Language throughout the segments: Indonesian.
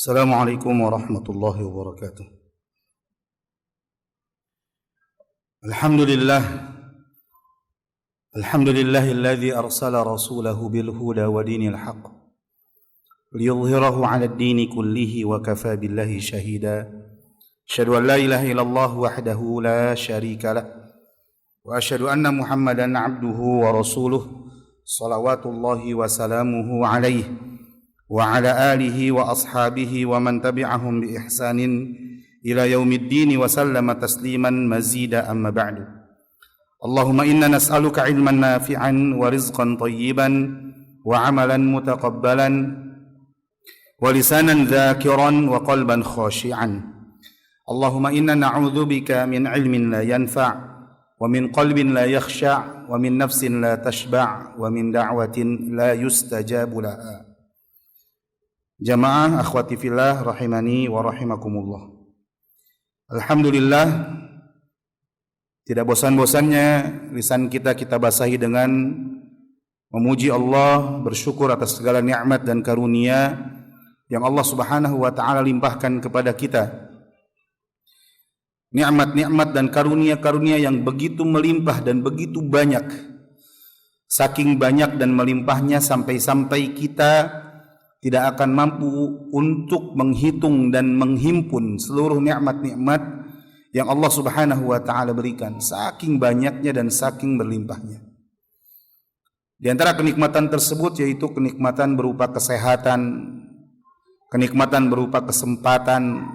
Assalamualaikum warahmatullahi wabarakatuh. Alhamdulillahilladzi arsala rasulahu bil huda wa dinil haqq liyudhhirahu 'ala ad-dini kullihi wa kafaa billahi shahida. Asyhadu an la ilaha illallah wahdahu la syarika lah wa asyhadu anna Muhammadan 'abduhu wa rasuluhu shalawatullahi wa salamuhu 'alaihi wa ala alihi wa ashabihi wa man tabi'ahum bi ihsanin ila yaumiddin wa sallama tasliman mazida amma ba'du. Allahumma inna nas'aluka ilman nafi'an wa rizqan tayyiban wa amalan mutaqabbalan wa lisanan dzakiran wa qalban khashi'an. Allahumma inna na'udzubika min ilmin la yanfa' wa min qalbin la yakhsha' wa min nafsin la tashba' wa min da'watin la yustajabu laha. Jamaah akhwati fillah rahimani wa rahimakumullah. Alhamdulillah, tidak bosan-bosannya lisan kita basahi dengan memuji Allah, bersyukur atas segala nikmat dan karunia yang Allah Subhanahu wa taala limpahkan kepada kita. Nikmat-nikmat dan karunia-karunia yang begitu melimpah dan begitu banyak. Saking banyak dan melimpahnya sampai-sampai kita tidak akan mampu untuk menghitung dan menghimpun seluruh nikmat-nikmat yang Allah Subhanahu wa taala berikan, saking banyaknya dan saking berlimpahnya. Di antara kenikmatan tersebut yaitu kenikmatan berupa kesehatan, kenikmatan berupa kesempatan,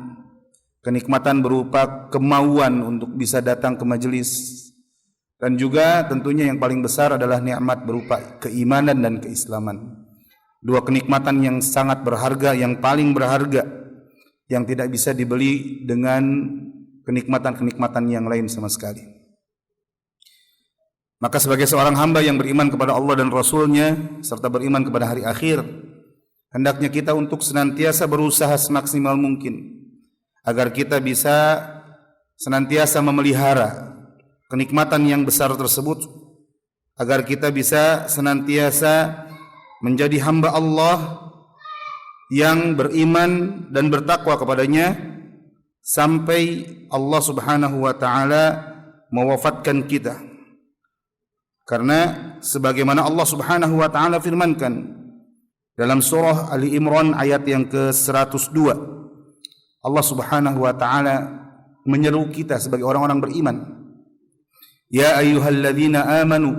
kenikmatan berupa kemauan untuk bisa datang ke majelis, dan juga tentunya yang paling besar adalah nikmat berupa keimanan dan keislaman. Dua kenikmatan yang sangat berharga, yang paling berharga, yang tidak bisa dibeli dengan kenikmatan-kenikmatan yang lain sama sekali. Maka sebagai seorang hamba yang beriman kepada Allah dan Rasul-Nya serta beriman kepada hari akhir, hendaknya kita untuk senantiasa berusaha semaksimal mungkin agar kita bisa senantiasa memelihara kenikmatan yang besar tersebut, agar kita bisa senantiasa menjadi hamba Allah yang beriman dan bertakwa kepadanya sampai Allah Subhanahu wa taala mewafatkan kita. Karena sebagaimana Allah Subhanahu wa taala firmankan dalam surah Ali Imran ayat yang ke-102, Allah Subhanahu wa taala menyeru kita sebagai orang-orang beriman. Ya ayyuhalladzina amanu,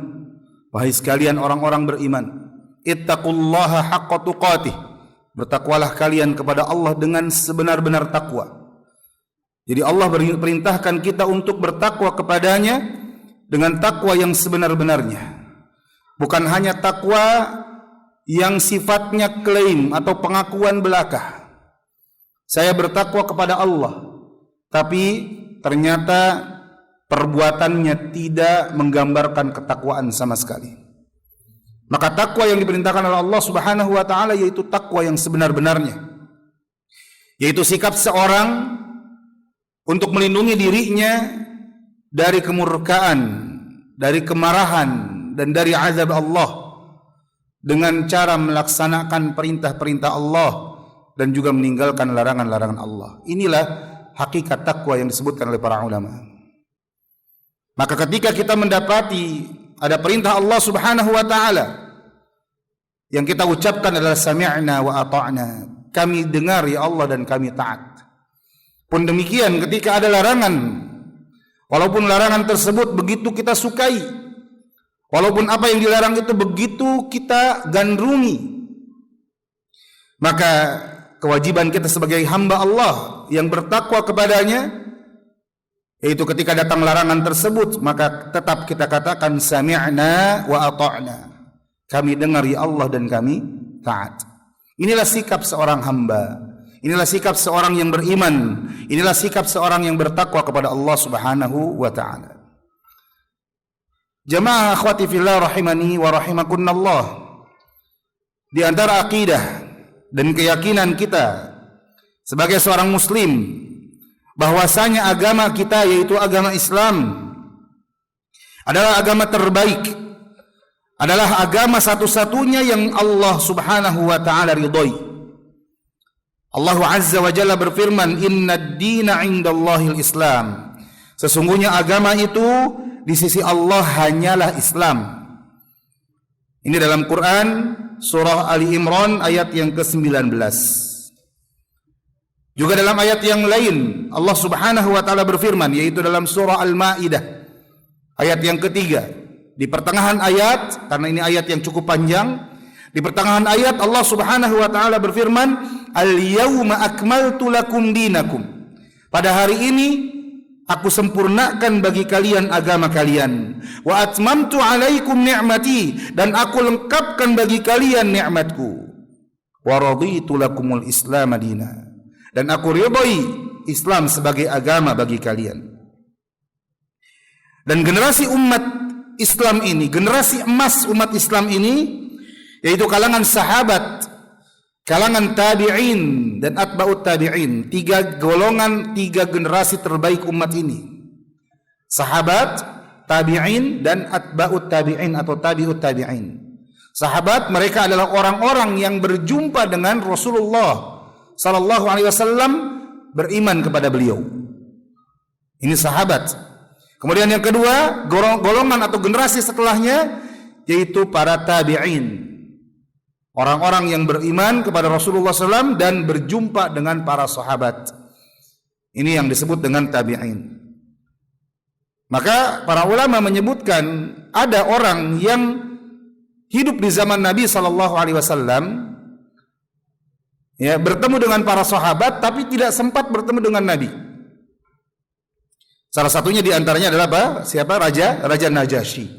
wahai sekalian orang-orang beriman, ittaqullaha haqqa tuqatih, bertakwalah kalian kepada Allah dengan sebenar-benar takwa. Jadi Allah perintahkan kita untuk bertakwa kepadanya dengan takwa yang sebenar-benarnya. Bukan hanya takwa yang sifatnya klaim atau pengakuan belaka. Saya bertakwa kepada Allah, tapi ternyata perbuatannya tidak menggambarkan ketakwaan sama sekali. Maka takwa yang diperintahkan oleh Allah Subhanahu wa taala yaitu takwa yang sebenar-benarnya. Yaitu sikap seorang untuk melindungi dirinya dari kemurkaan, dari kemarahan dan dari azab Allah dengan cara melaksanakan perintah-perintah Allah dan juga meninggalkan larangan-larangan Allah. Inilah hakikat takwa yang disebutkan oleh para ulama. Maka ketika kita mendapati ada perintah Allah Subhanahu wa taala yang kita ucapkan adalah sami'na wa ata'na, kami dengar ya Allah dan kami taat. Pun demikian ketika ada larangan, walaupun larangan tersebut begitu kita sukai, walaupun apa yang dilarang itu begitu kita gandrungi, maka kewajiban kita sebagai hamba Allah yang bertakwa kepadanya yaitu ketika datang larangan tersebut, maka tetap kita katakan sami'na wa ata'na, kami dengar ya Allah dan kami taat. Inilah sikap seorang hamba, inilah sikap seorang yang beriman, inilah sikap seorang yang bertakwa kepada Allah Subhanahu wa taala. Jamaah akhwati fillah rahimani wa rahimakunallah, di antara akidah dan keyakinan kita sebagai seorang muslim bahwasanya agama kita yaitu agama Islam adalah agama terbaik, adalah agama satu-satunya yang Allah Subhanahu wa taala ridhoi. Allah Azza wa Jalla berfirman, "Innad dina 'indallahil Islam." Sesungguhnya agama itu di sisi Allah hanyalah Islam. Ini dalam Quran surah Ali Imran ayat yang ke-19. Juga dalam ayat yang lain Allah Subhanahu wa taala berfirman, yaitu dalam surah Al-Maidah ayat yang ketiga. Di pertengahan ayat, karena ini ayat yang cukup panjang, di pertengahan ayat Allah Subhanahu wa taala berfirman, "Al-yauma akmaltu lakum dinakum." Pada hari ini aku sempurnakan bagi kalian agama kalian. Wa atmamtu alaikum ni'mati, dan aku lengkapkan bagi kalian nikmatku. Wa raditu lakumul Islam madina, dan aku ridhai Islam sebagai agama bagi kalian. Dan generasi umat Islam ini, generasi emas umat Islam ini, yaitu kalangan sahabat, kalangan tabi'in dan atba'ut tabi'in, tiga golongan, tiga generasi terbaik umat ini. Sahabat, tabi'in dan atba'ut tabi'in atau tabi'ut tabi'in. Sahabat, mereka adalah orang-orang yang berjumpa dengan Rasulullah sallallahu alaihi wasallam, beriman kepada beliau. Ini sahabat. Kemudian yang kedua, golongan atau generasi setelahnya, yaitu para tabi'in. Orang-orang yang beriman kepada Rasulullah SAW dan berjumpa dengan para sahabat. Ini yang disebut dengan tabi'in. Maka para ulama menyebutkan ada orang yang hidup di zaman Nabi SAW, ya, bertemu dengan para sahabat tapi tidak sempat bertemu dengan Nabi. Salah satunya di antaranya adalah apa? Siapa? Raja Najasyi.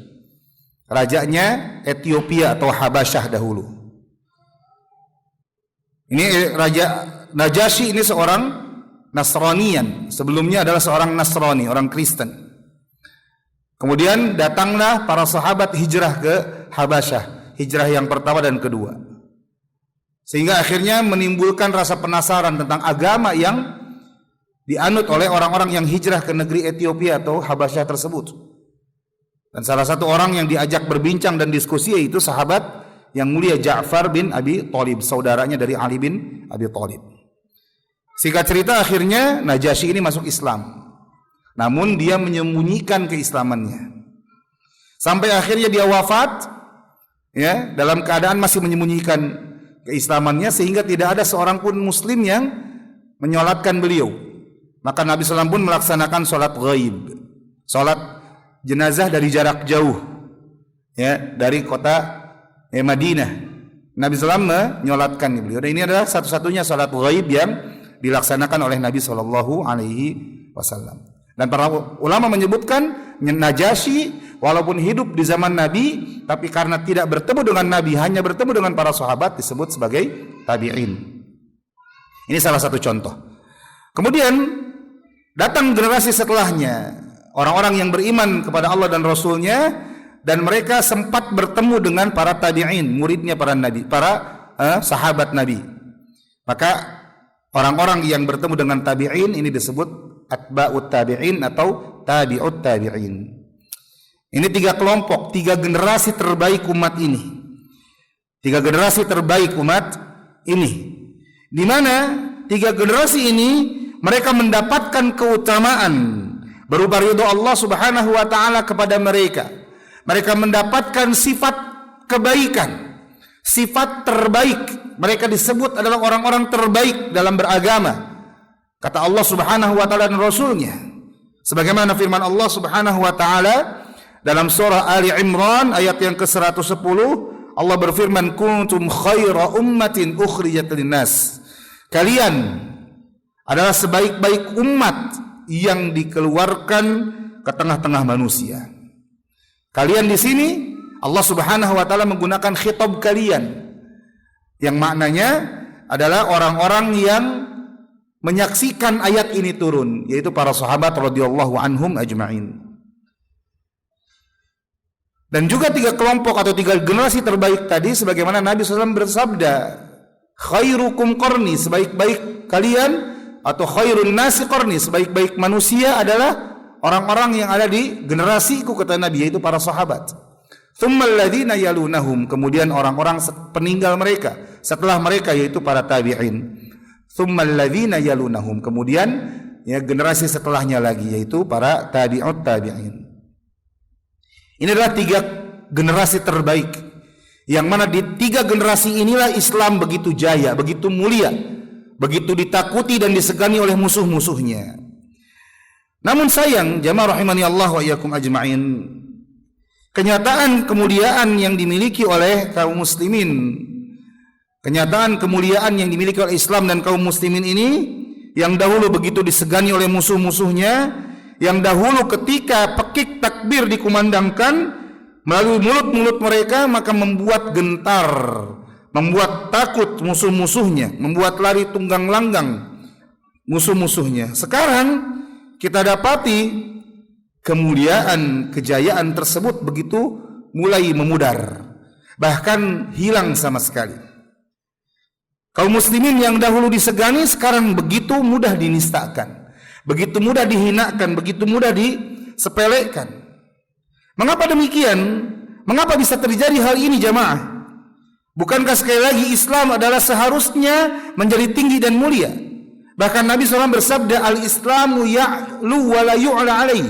Rajanya Ethiopia atau Habasyah dahulu. Ini Raja Najasyi ini seorang Nasranian. Sebelumnya adalah seorang Nasrani, orang Kristen. Kemudian datanglah para sahabat hijrah ke Habasyah, hijrah yang pertama dan kedua. Sehingga akhirnya menimbulkan rasa penasaran tentang agama yang dianut oleh orang-orang yang hijrah ke negeri Ethiopia atau Habasyah tersebut. Dan salah satu orang yang diajak berbincang dan diskusi yaitu sahabat yang mulia Ja'far bin Abi Thalib, saudaranya dari Ali bin Abi Thalib. Singkat cerita, akhirnya Najasyi ini masuk Islam. Namun dia menyembunyikan keislamannya. Sampai akhirnya dia wafat, ya, dalam keadaan masih menyembunyikan keislamannya, sehingga tidak ada seorang pun muslim yang menyolatkan beliau. Maka Nabi SAW pun melaksanakan sholat ghaib, sholat jenazah dari jarak jauh, ya, dari kota Madinah. Nabi SAW menyolatkan beliau. Dan ini adalah satu-satunya sholat ghaib yang dilaksanakan oleh Nabi SAW. Dan para ulama menyebutkan Najasyi walaupun hidup di zaman Nabi, tapi karena tidak bertemu dengan Nabi, hanya bertemu dengan para sahabat, disebut sebagai tabi'in. Ini salah satu contoh. Kemudian datang generasi setelahnya, orang-orang yang beriman kepada Allah dan Rasulnya, dan mereka sempat bertemu dengan para tabi'in, muridnya para nabi, para sahabat Nabi. Maka orang-orang yang bertemu dengan tabi'in ini disebut atba'ut tabi'in atau tabi'ut tabi'in. Ini tiga kelompok, tiga generasi terbaik umat ini. Tiga generasi terbaik umat ini. Di mana tiga generasi ini mereka mendapatkan keutamaan berupa ridho Allah Subhanahu wa taala kepada mereka. Mereka mendapatkan sifat kebaikan, sifat terbaik. Mereka disebut adalah orang-orang terbaik dalam beragama. Kata Allah Subhanahu wa taala dan Rasulnya, sebagaimana firman Allah Subhanahu wa taala dalam surah Ali Imran ayat yang ke-110, Allah berfirman, "Kuntum khaira ummatin ukhrijat linnas." Kalian adalah sebaik-baik umat yang dikeluarkan ke tengah-tengah manusia. Kalian di sini Allah Subhanahu wa taala menggunakan khitab kalian, yang maknanya adalah orang-orang yang menyaksikan ayat ini turun, yaitu para sahabat radhiyallahu anhum ajma'in. Dan juga tiga kelompok atau tiga generasi terbaik tadi, sebagaimana Nabi SAW bersabda, khairukum qarni, sebaik-baik kalian atau khairun nasi qarni, sebaik-baik manusia adalah orang-orang yang ada di generasiku, kata Nabi, yaitu para sahabat. Tsummal ladzina yalunahum, kemudian orang-orang peninggal mereka, setelah mereka, yaitu para tabi'in. tsummal ladzina yalunahum, kemudian ya generasi setelahnya lagi, yaitu para tabi'ut tabi'in. Ini adalah 3 generasi terbaik, yang mana di 3 generasi inilah Islam begitu jaya, begitu mulia, begitu ditakuti dan disegani oleh musuh-musuhnya. Namun sayang, jamaah rahimani Allah wa iyyakum ajma'in, kenyataan kemuliaan yang dimiliki oleh kaum muslimin, kenyataan kemuliaan yang dimiliki oleh Islam dan kaum muslimin ini, yang dahulu begitu disegani oleh musuh-musuhnya, yang dahulu ketika pekik takbir dikumandangkan melalui mulut-mulut mereka, maka membuat gentar, membuat takut musuh-musuhnya, membuat lari tunggang langgang musuh-musuhnya. Sekarang kita dapati kemuliaan, kejayaan tersebut begitu mulai memudar, bahkan hilang sama sekali. Kaum muslimin yang dahulu disegani sekarang begitu mudah dinistakan, begitu mudah dihinakan, begitu mudah disepelekan. Mengapa demikian? Mengapa bisa terjadi hal ini, jamaah? Bukankah sekali lagi Islam adalah seharusnya menjadi tinggi dan mulia? Bahkan Nabi SAW bersabda, al-Islamu ya'lu wa la yu'la alaih.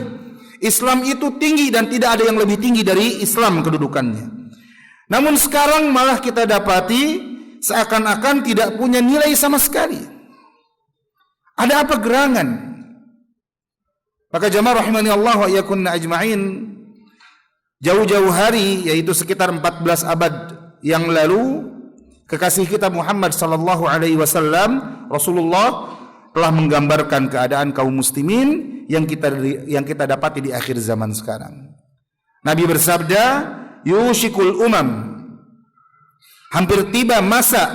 Islam itu tinggi dan tidak ada yang lebih tinggi dari Islam kedudukannya. Namun sekarang malah kita dapati seakan-akan tidak punya nilai sama sekali. Ada apa gerangan? Maka jamaah rahimani Allah wa iyyakunna ajma'in, jauh-jauh hari, yaitu sekitar 14 abad yang lalu, kekasih kita Muhammad sallallahu alaihi wasallam, Rasulullah, telah menggambarkan keadaan kaum muslimin yang kita dapati di akhir zaman sekarang. Nabi bersabda, yushikul umam, hampir tiba masa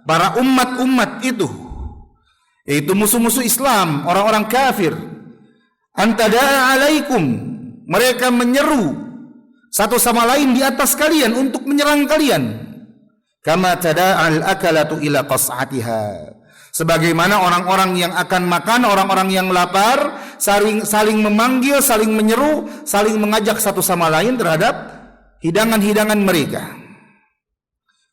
para umat-umat itu, yaitu musuh-musuh Islam, orang-orang kafir, antada'a alaikum, mereka menyeru satu sama lain di atas kalian untuk menyerang kalian, kama tada'al akalatu ila qas'atiha, sebagaimana orang-orang yang akan makan, orang-orang yang lapar saling memanggil, saling menyeru, saling mengajak satu sama lain terhadap hidangan-hidangan mereka.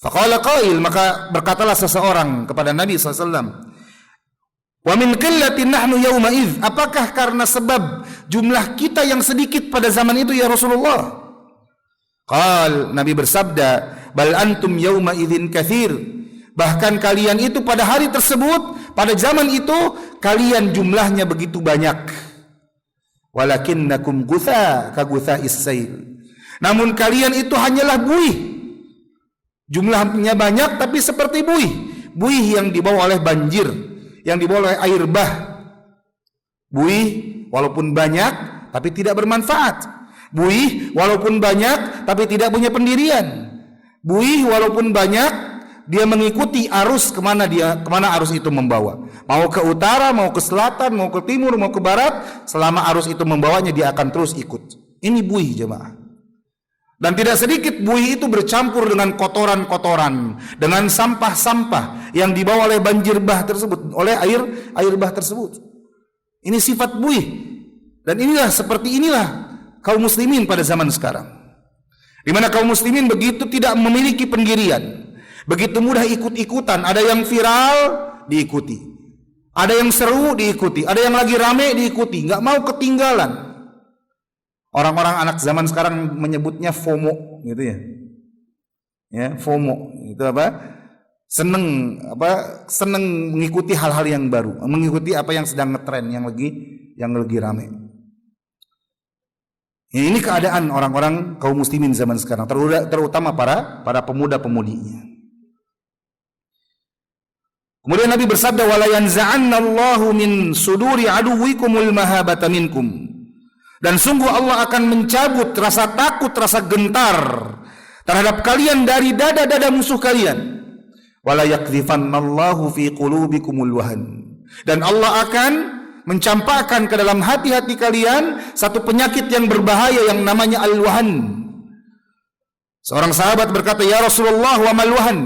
Faqala qail, maka berkatalah seseorang kepada Nabi SAW, wa min qillatin nahnu yawma idh, apakah karena sebab jumlah kita yang sedikit pada zaman itu ya Rasulullah? Qal, Nabi bersabda, bal antum yawma idzin katsir, bahkan kalian itu pada hari tersebut, pada zaman itu kalian jumlahnya begitu banyak. Walakinnakum gutha ka gutha'is sail, namun kalian itu hanyalah buih, jumlahnya banyak tapi seperti buih yang dibawa oleh banjir, yang dibawa oleh air bah. Buih walaupun banyak tapi tidak bermanfaat. Buih walaupun banyak tapi tidak punya pendirian. Buih walaupun banyak, dia mengikuti arus kemana arus itu membawa. Mau ke utara, mau ke selatan, mau ke timur, mau ke barat, selama arus itu membawanya dia akan terus ikut. Ini buih, jemaah. Dan tidak sedikit buih itu bercampur dengan kotoran-kotoran, dengan sampah-sampah yang dibawa oleh banjir bah tersebut, oleh air bah tersebut. Ini sifat buih. Dan seperti inilah kaum muslimin pada zaman sekarang, di mana kaum muslimin begitu tidak memiliki pendirian, begitu mudah ikut-ikutan. Ada yang viral diikuti, ada yang seru diikuti, ada yang lagi rame diikuti, nggak mau ketinggalan. Orang-orang anak zaman sekarang menyebutnya FOMO, gitu ya. Ya, FOMO itu apa? Seneng mengikuti hal-hal yang baru, mengikuti apa yang sedang ngetren, yang lagi rame. Ya, ini keadaan orang-orang kaum muslimin zaman sekarang, terutama para pemuda-pemudinya. Kemudian Nabi bersabda, wala yanza'annallahu min suduri aduwikumul mahabata minkum, dan sungguh Allah akan mencabut rasa takut, rasa gentar terhadap kalian dari dada-dada musuh kalian. Wala yakdhifannallahu fi qulubikumul wahan, dan Allah akan mencampakkan ke dalam hati-hati kalian satu penyakit yang berbahaya yang namanya al-wahan. Seorang sahabat berkata, ya Rasulullah, wa mal wahan?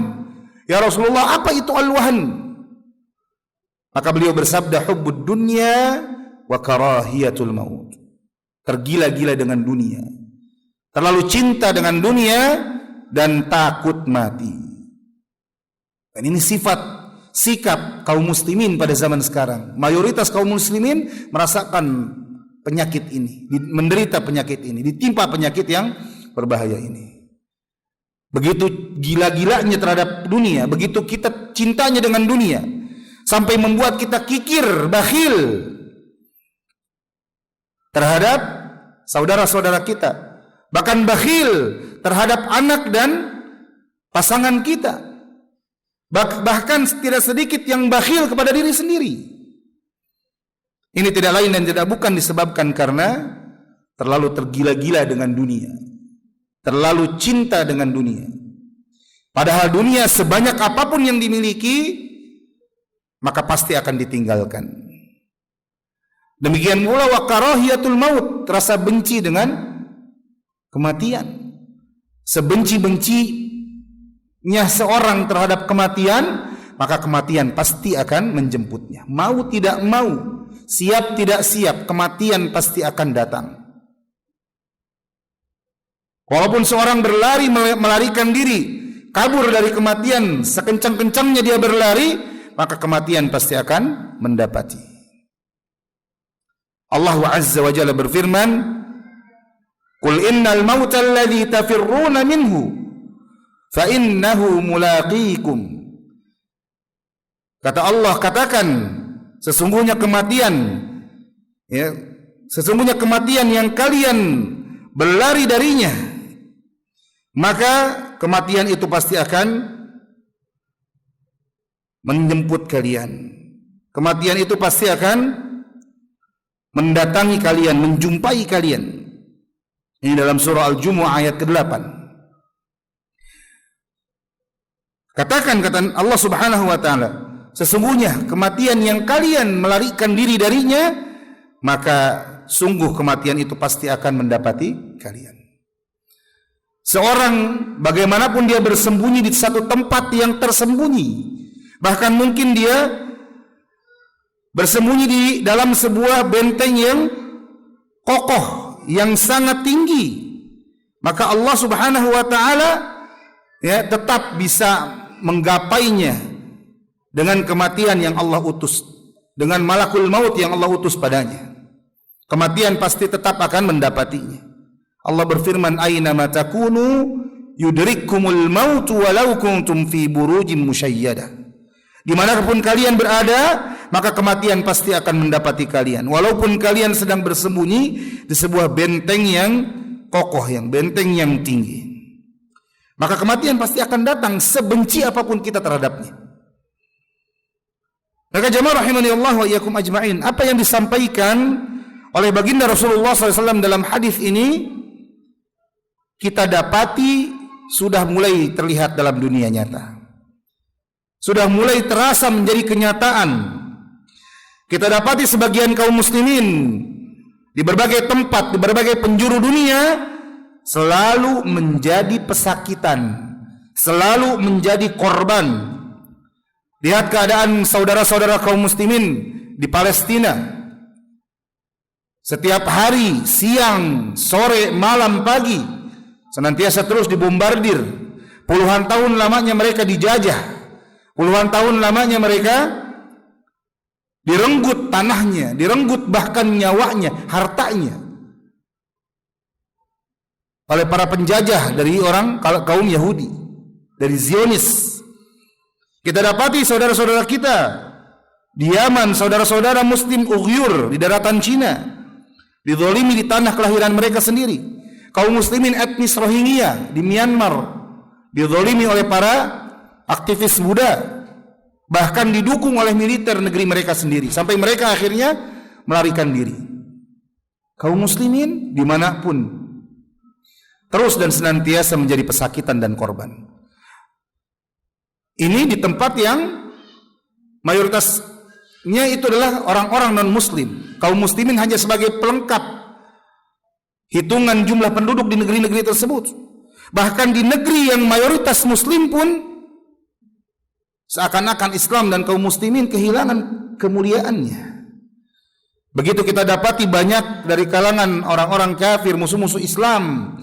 Ya Rasulullah, apa itu al-wahan? Maka beliau bersabda, hubbud dunya wa karahiyatul maut, tergila-gila dengan dunia, terlalu cinta dengan dunia dan takut mati. Dan ini sifat sikap kaum muslimin pada zaman sekarang. Mayoritas kaum muslimin merasakan penyakit ini, menderita penyakit ini, ditimpa penyakit yang berbahaya ini. Begitu gila-gilanya terhadap dunia, begitu kita cintanya dengan dunia, sampai membuat kita kikir, bakhil terhadap saudara-saudara kita, bahkan bakhil terhadap anak dan pasangan kita. Bahkan tidak sedikit yang bakhil kepada diri sendiri. Ini tidak lain dan tidak bukan disebabkan karena terlalu tergila-gila dengan dunia, terlalu cinta dengan dunia. Padahal dunia sebanyak apapun yang dimiliki, maka pasti akan ditinggalkan. Demikian pula wa karahiyatul maut, rasa benci dengan kematian. Sebenci-bencinya seorang terhadap kematian, maka kematian pasti akan menjemputnya. Mau tidak mau, siap tidak siap, kematian pasti akan datang. Walaupun seorang berlari, melarikan diri, kabur dari kematian, sekencang-kencangnya dia berlari, maka kematian pasti akan mendapati. Allah Azza wa Jalla berfirman, "Qul innal mauta alladhi tafirruna minhu fa innahu mulaqikum." Kata Allah, katakan, sesungguhnya kematian, ya, sesungguhnya kematian yang kalian berlari darinya, maka kematian itu pasti akan menjemput kalian. Kematian itu pasti akan mendatangi kalian, menjumpai kalian. Ini dalam surah Al-Jumu'ah ayat ke-8. Katakan, kata Allah Subhanahu wa taala, sesungguhnya kematian yang kalian melarikan diri darinya, maka sungguh kematian itu pasti akan mendapati kalian. Seorang bagaimanapun dia bersembunyi di satu tempat yang tersembunyi, bahkan mungkin dia bersembunyi di dalam sebuah benteng yang kokoh, yang sangat tinggi, maka Allah Subhanahu wa taala ya tetap bisa menggapainya dengan kematian yang Allah utus, dengan malakul maut yang Allah utus padanya. Kematian pasti tetap akan mendapatinya. Allah berfirman, "Aina ma takunu yudrikkumul maut walau kuntum fi burujin musyayyadah." Dimanapun kalian berada, maka kematian pasti akan mendapati kalian, walaupun kalian sedang bersembunyi di sebuah benteng yang kokoh, yang benteng yang tinggi. Maka kematian pasti akan datang, sebenci apapun kita terhadapnya. Maka jamaah rahimani Allah wa iyyakum ajma'in, apa yang disampaikan oleh baginda Rasulullah SAW dalam hadis ini, kita dapati sudah mulai terlihat dalam dunia nyata, sudah mulai terasa menjadi kenyataan. Kita dapati sebagian kaum muslimin di berbagai tempat, di berbagai penjuru dunia selalu menjadi pesakitan, selalu menjadi korban. Lihat keadaan saudara-saudara kaum muslimin di Palestina. Setiap hari, siang, sore, malam, pagi, senantiasa terus dibombardir. Puluhan tahun lamanya mereka dijajah. Puluhan tahun lamanya mereka direnggut tanahnya, direnggut bahkan nyawanya, hartanya oleh para penjajah dari orang kaum Yahudi, dari Zionis. Kita dapati saudara-saudara kita di Yaman, saudara-saudara muslim Uyghur di daratan Cina, dizalimi di tanah kelahiran mereka sendiri. Kaum muslimin etnis Rohingya di Myanmar dizalimi oleh para aktivis Buddha, bahkan didukung oleh militer negeri mereka sendiri, sampai mereka akhirnya melarikan diri. Kaum muslimin dimanapun terus dan senantiasa menjadi pesakitan dan korban. Ini di tempat yang mayoritasnya itu adalah orang-orang non-muslim. Kaum muslimin hanya sebagai pelengkap hitungan jumlah penduduk di negeri-negeri tersebut. Bahkan di negeri yang mayoritas muslim pun seakan-akan Islam dan kaum muslimin kehilangan kemuliaannya. Begitu kita dapati banyak dari kalangan orang-orang kafir, musuh-musuh Islam,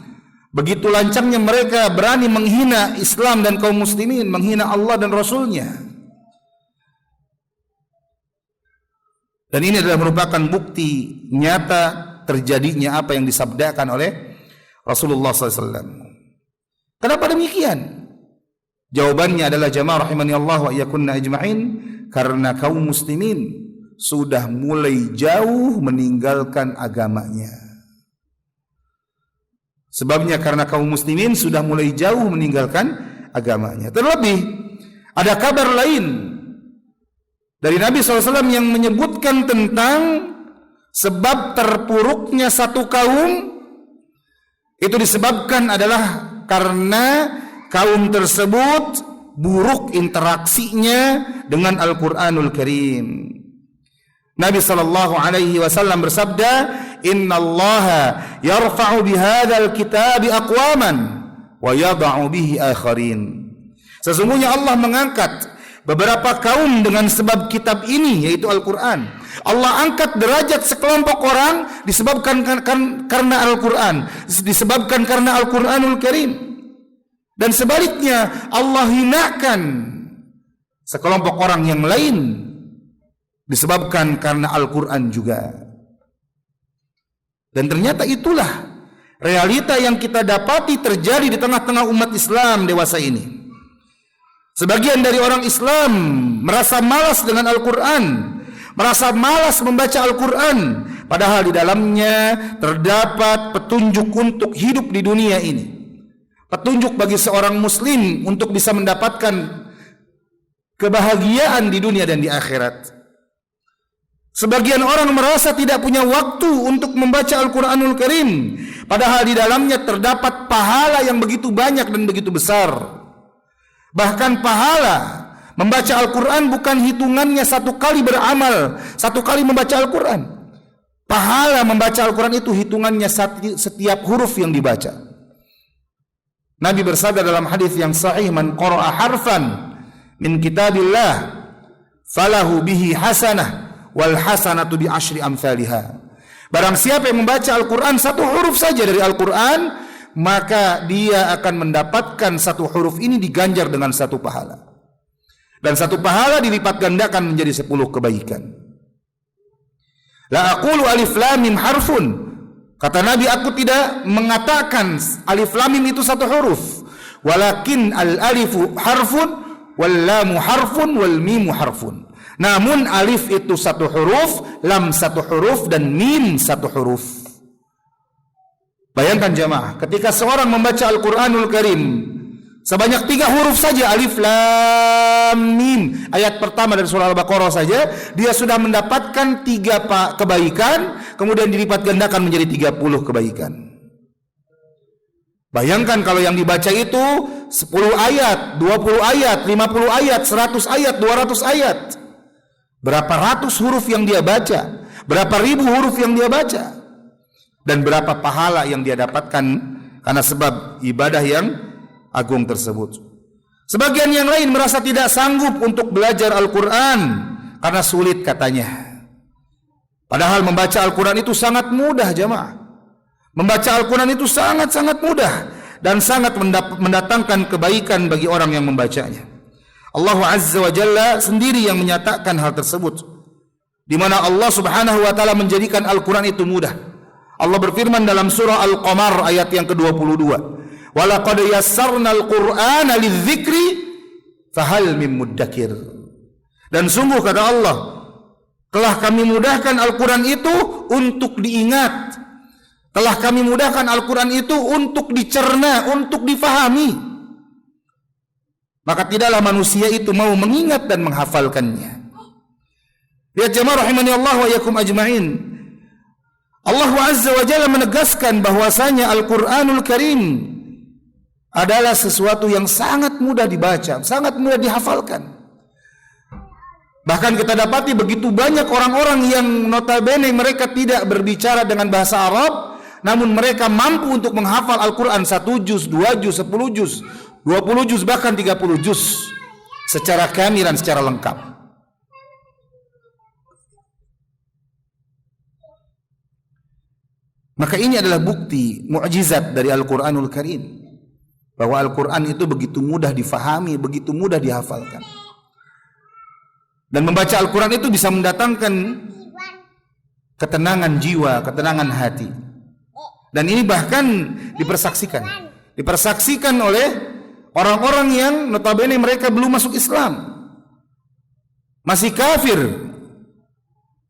begitu lancangnya mereka berani menghina Islam dan kaum muslimin, menghina Allah dan Rasulnya. Dan ini adalah merupakan bukti nyata terjadinya apa yang disabdakan oleh Rasulullah SAW. Kenapa demikian? Jawabannya adalah jamaah rahimani Allah wa iyyakunna ajma'in, karena kaum muslimin sudah mulai jauh meninggalkan agamanya. Sebabnya karena kaum muslimin sudah mulai jauh meninggalkan agamanya. Terlebih ada kabar lain dari Nabi SAW yang menyebutkan tentang sebab terpuruknya satu kaum. Itu disebabkan adalah karena kaum tersebut buruk interaksinya dengan Al-Quranul Karim. Nabi SAW bersabda, Innallaha yarfa'u bihadzal kitabi aqwaman wa yada'u bihi akharin. Sesungguhnya Allah mengangkat beberapa kaum dengan sebab kitab ini, yaitu Al-Quran. Allah angkat derajat sekelompok orang disebabkan karena Al-Quran, disebabkan karena Al-Quranul Karim. Dan sebaliknya Allah hinakan sekelompok orang yang lain disebabkan karena Al-Quran juga. Dan ternyata itulah realita yang kita dapati terjadi di tengah-tengah umat Islam dewasa ini. Sebagian dari orang Islam merasa malas dengan Al-Quran, merasa malas membaca Al-Quran, padahal di dalamnya terdapat petunjuk untuk hidup di dunia ini, petunjuk bagi seorang muslim untuk bisa mendapatkan kebahagiaan di dunia dan di akhirat. Sebagian orang merasa tidak punya waktu untuk membaca Al-Quranul Karim, padahal di dalamnya terdapat pahala yang begitu banyak dan begitu besar. Bahkan pahala membaca Al-Quran bukan hitungannya satu kali beramal, satu kali membaca Al-Quran. Pahala membaca Al-Quran itu hitungannya setiap huruf yang dibaca. Nabi bersabda dalam hadis yang sahih, man qara'a harfan min kitabillah falahu bihi hasanah wal hasanatu bi asyri amsalihha. Barang siapa yang membaca Al-Quran satu huruf saja dari Al-Quran, maka dia akan mendapatkan satu huruf ini diganjar dengan satu pahala. Dan satu pahala dilipat gandakan menjadi 10 kebaikan. La aqulu alif lam mim harfun. Kata Nabi, aku tidak mengatakan alif lam mim itu satu huruf. Walakin al alifu harfun wal lamu harfun wal mimu harfun. Namun alif itu satu huruf, lam satu huruf, dan mim satu huruf. Bayangkan jamaah, ketika seorang membaca Al-Quranul Karim sebanyak 3 huruf saja, alif lam mim, ayat pertama dari surah Al-Baqarah saja, dia sudah mendapatkan 3 kebaikan, kemudian dilipat gandakan menjadi 30 kebaikan. Bayangkan kalau yang dibaca itu 10 ayat, 20 ayat, 50 ayat, 100 ayat, 200 ayat. Berapa ratus huruf yang dia baca, berapa ribu huruf yang dia baca, dan berapa pahala yang dia dapatkan karena sebab ibadah yang agung tersebut. Sebagian yang lain merasa tidak sanggup untuk belajar Al-Quran karena sulit katanya. Padahal membaca Al-Quran itu sangat mudah jamaah. Membaca Al-Quran itu sangat-sangat mudah dan sangat mendatangkan kebaikan bagi orang yang membacanya. Allah Azza wa Jalla sendiri yang menyatakan hal tersebut, di mana Allah Subhanahu wa taala menjadikan Al-Quran itu mudah. Allah berfirman dalam surah Al-Qamar ayat yang ke-22, "Wa laqad yassarnal Qur'ana lidzikri fahal mim muddakir." Dan sungguh kata Allah, telah kami mudahkan Al-Quran itu untuk diingat. Telah kami mudahkan Al-Quran itu untuk dicerna, untuk difahami. Maka tidaklah manusia itu mau mengingat dan menghafalkannya. Lihat jemaah rahimani Allah wa iyyakum ajma'in. Allah Azza wa Jalla menegaskan bahwasanya Al-Quranul Karim adalah sesuatu yang sangat mudah dibaca, sangat mudah dihafalkan. Bahkan kita dapati begitu banyak orang-orang yang notabene mereka tidak berbicara dengan bahasa Arab, namun mereka mampu untuk menghafal Al-Quran 1 juz, 2 juz, 10 juz, 20 juz, bahkan 30 juz secara kamilan, secara lengkap. Maka ini adalah bukti mukjizat dari Al-Quranul Karim, bahwa Al-Quran itu begitu mudah difahami, begitu mudah dihafalkan. Dan membaca Al-Quran itu bisa mendatangkan ketenangan jiwa, ketenangan hati. Dan ini bahkan dipersaksikan oleh orang-orang yang notabene mereka belum masuk Islam, masih kafir.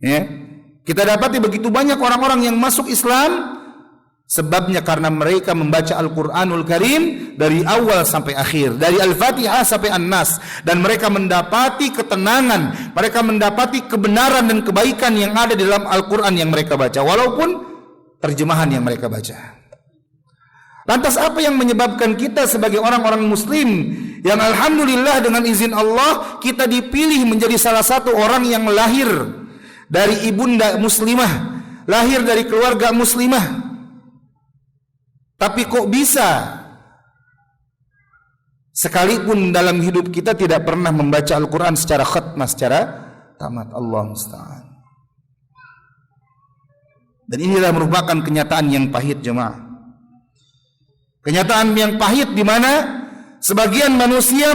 Ya. Kita dapati begitu banyak orang-orang yang masuk Islam, sebabnya karena mereka membaca Al-Quranul Karim dari awal sampai akhir, dari Al-Fatihah sampai An-Nas, dan mereka mendapati ketenangan, mereka mendapati kebenaran dan kebaikan yang ada di dalam Al-Quran yang mereka baca, walaupun terjemahan yang mereka baca. Lantas apa yang menyebabkan kita sebagai orang-orang muslim yang alhamdulillah dengan izin Allah kita dipilih menjadi salah satu orang yang lahir dari ibunda muslimah, lahir dari keluarga muslimah, tapi kok bisa sekalipun dalam hidup kita tidak pernah membaca Al-Quran secara khatmah, secara tamat? Allah musta'an. Dan inilah merupakan kenyataan yang pahit, jemaah. Kenyataan yang pahit di mana sebagian manusia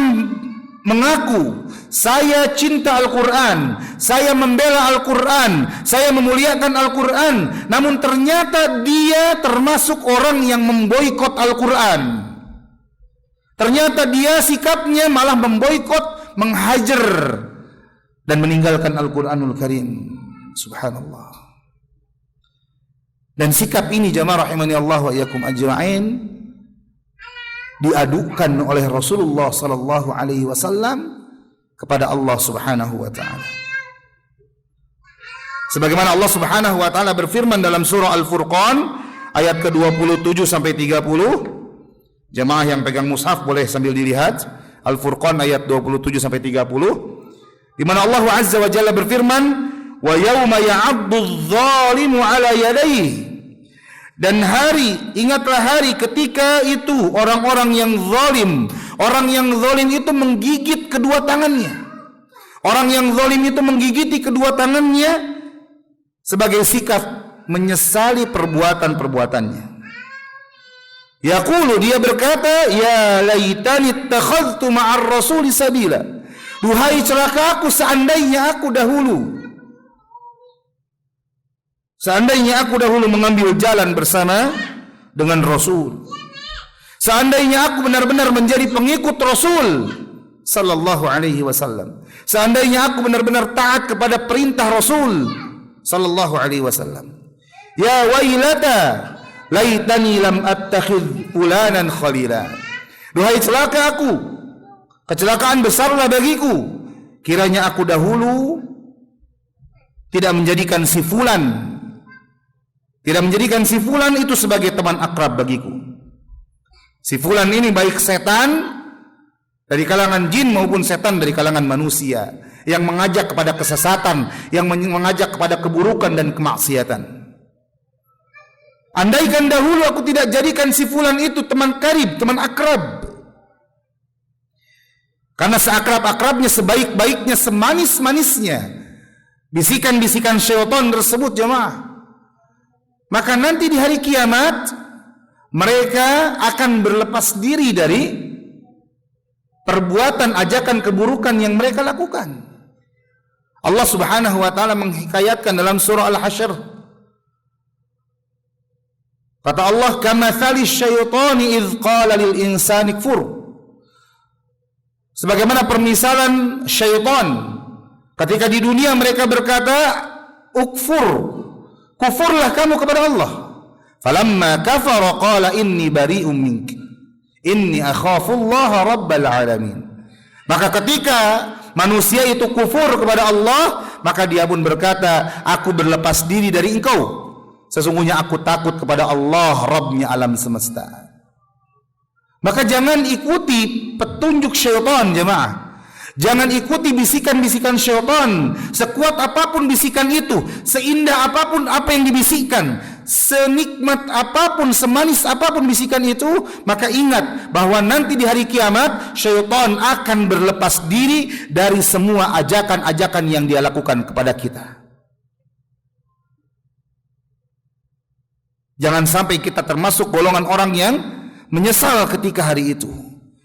mengaku saya cinta Al-Quran, saya membela Al-Quran, saya memuliakan Al-Quran, namun ternyata dia termasuk orang yang memboikot Al-Quran. Ternyata dia sikapnya malah memboikot, menghajar dan meninggalkan Al-Quranul Karim. Subhanallah. Dan sikap ini jamaah rahimani Allah wa iyyakum ajma'in diadukan oleh Rasulullah sallallahu alaihi wasallam kepada Allah Subhanahu wa taala. Sebagaimana Allah Subhanahu wa taala berfirman dalam surah Al-Furqan ayat ke-27 sampai 30. Jemaah yang pegang mushaf boleh sambil dilihat. Al-Furqan ayat 27 sampai 30. Di mana Allah Azza wa Jalla berfirman, "Wa yauma ya'addu adh-dhalimu 'ala yadayhi." Dan ingatlah hari ketika itu orang-orang yang zalim itu menggigit kedua tangannya. Orang yang zalim itu menggigiti kedua tangannya sebagai sikap menyesali perbuatan-perbuatannya. Yaqulu, dia berkata, ya laitani ittakhadhtu ma'ar rasuli sabila. Duhai celakaku seandainya aku dahulu mengambil jalan bersama dengan Rasul. Seandainya aku benar-benar menjadi pengikut Rasul sallallahu alaihi wasallam. Seandainya aku benar-benar taat kepada perintah Rasul sallallahu alaihi wasallam. Ya wailata laitani lam attakhidh fulanan khalila. Duhai celaka aku, kecelakaan besarlah bagiku, kiranya aku dahulu tidak menjadikan si fulan itu sebagai teman akrab bagiku. Si fulan ini baik setan dari kalangan jin maupun setan dari kalangan manusia yang mengajak kepada kesesatan, yang mengajak kepada keburukan dan kemaksiatan. Andaikan dahulu aku tidak jadikan si fulan itu teman karib, teman akrab. Karena seakrab-akrabnya, sebaik-baiknya, semanis-manisnya bisikan-bisikan syaitan tersebut, jemaah, maka nanti di hari kiamat mereka akan berlepas diri dari perbuatan ajakan keburukan yang mereka lakukan. Allah Subhanahu wa taala menghikayatkan dalam surah Al-Hasyr. Kata Allah, kamathali syaitani idz qala lil insani kfur. Sebagaimana permisalan syaitan ketika di dunia mereka berkata, ukfur, kufurlah kamu kepada Allah. Falamma kafara qala inni bari'um mink, inni akhafullaha rabbal alamin. Maka ketika manusia itu kufur kepada Allah, maka dia pun berkata, aku berlepas diri dari engkau, sesungguhnya aku takut kepada Allah, Rabbnya alam semesta. Maka jangan ikuti petunjuk syaitan, jemaah. Jangan ikuti bisikan-bisikan syaitan. Sekuat apapun bisikan itu, seindah apapun apa yang dibisikkan, senikmat apapun, semanis apapun bisikan itu, maka ingat bahwa nanti di hari kiamat syaitan akan berlepas diri dari semua ajakan-ajakan yang dia lakukan kepada kita. Jangan sampai kita termasuk golongan orang yang menyesal ketika hari itu.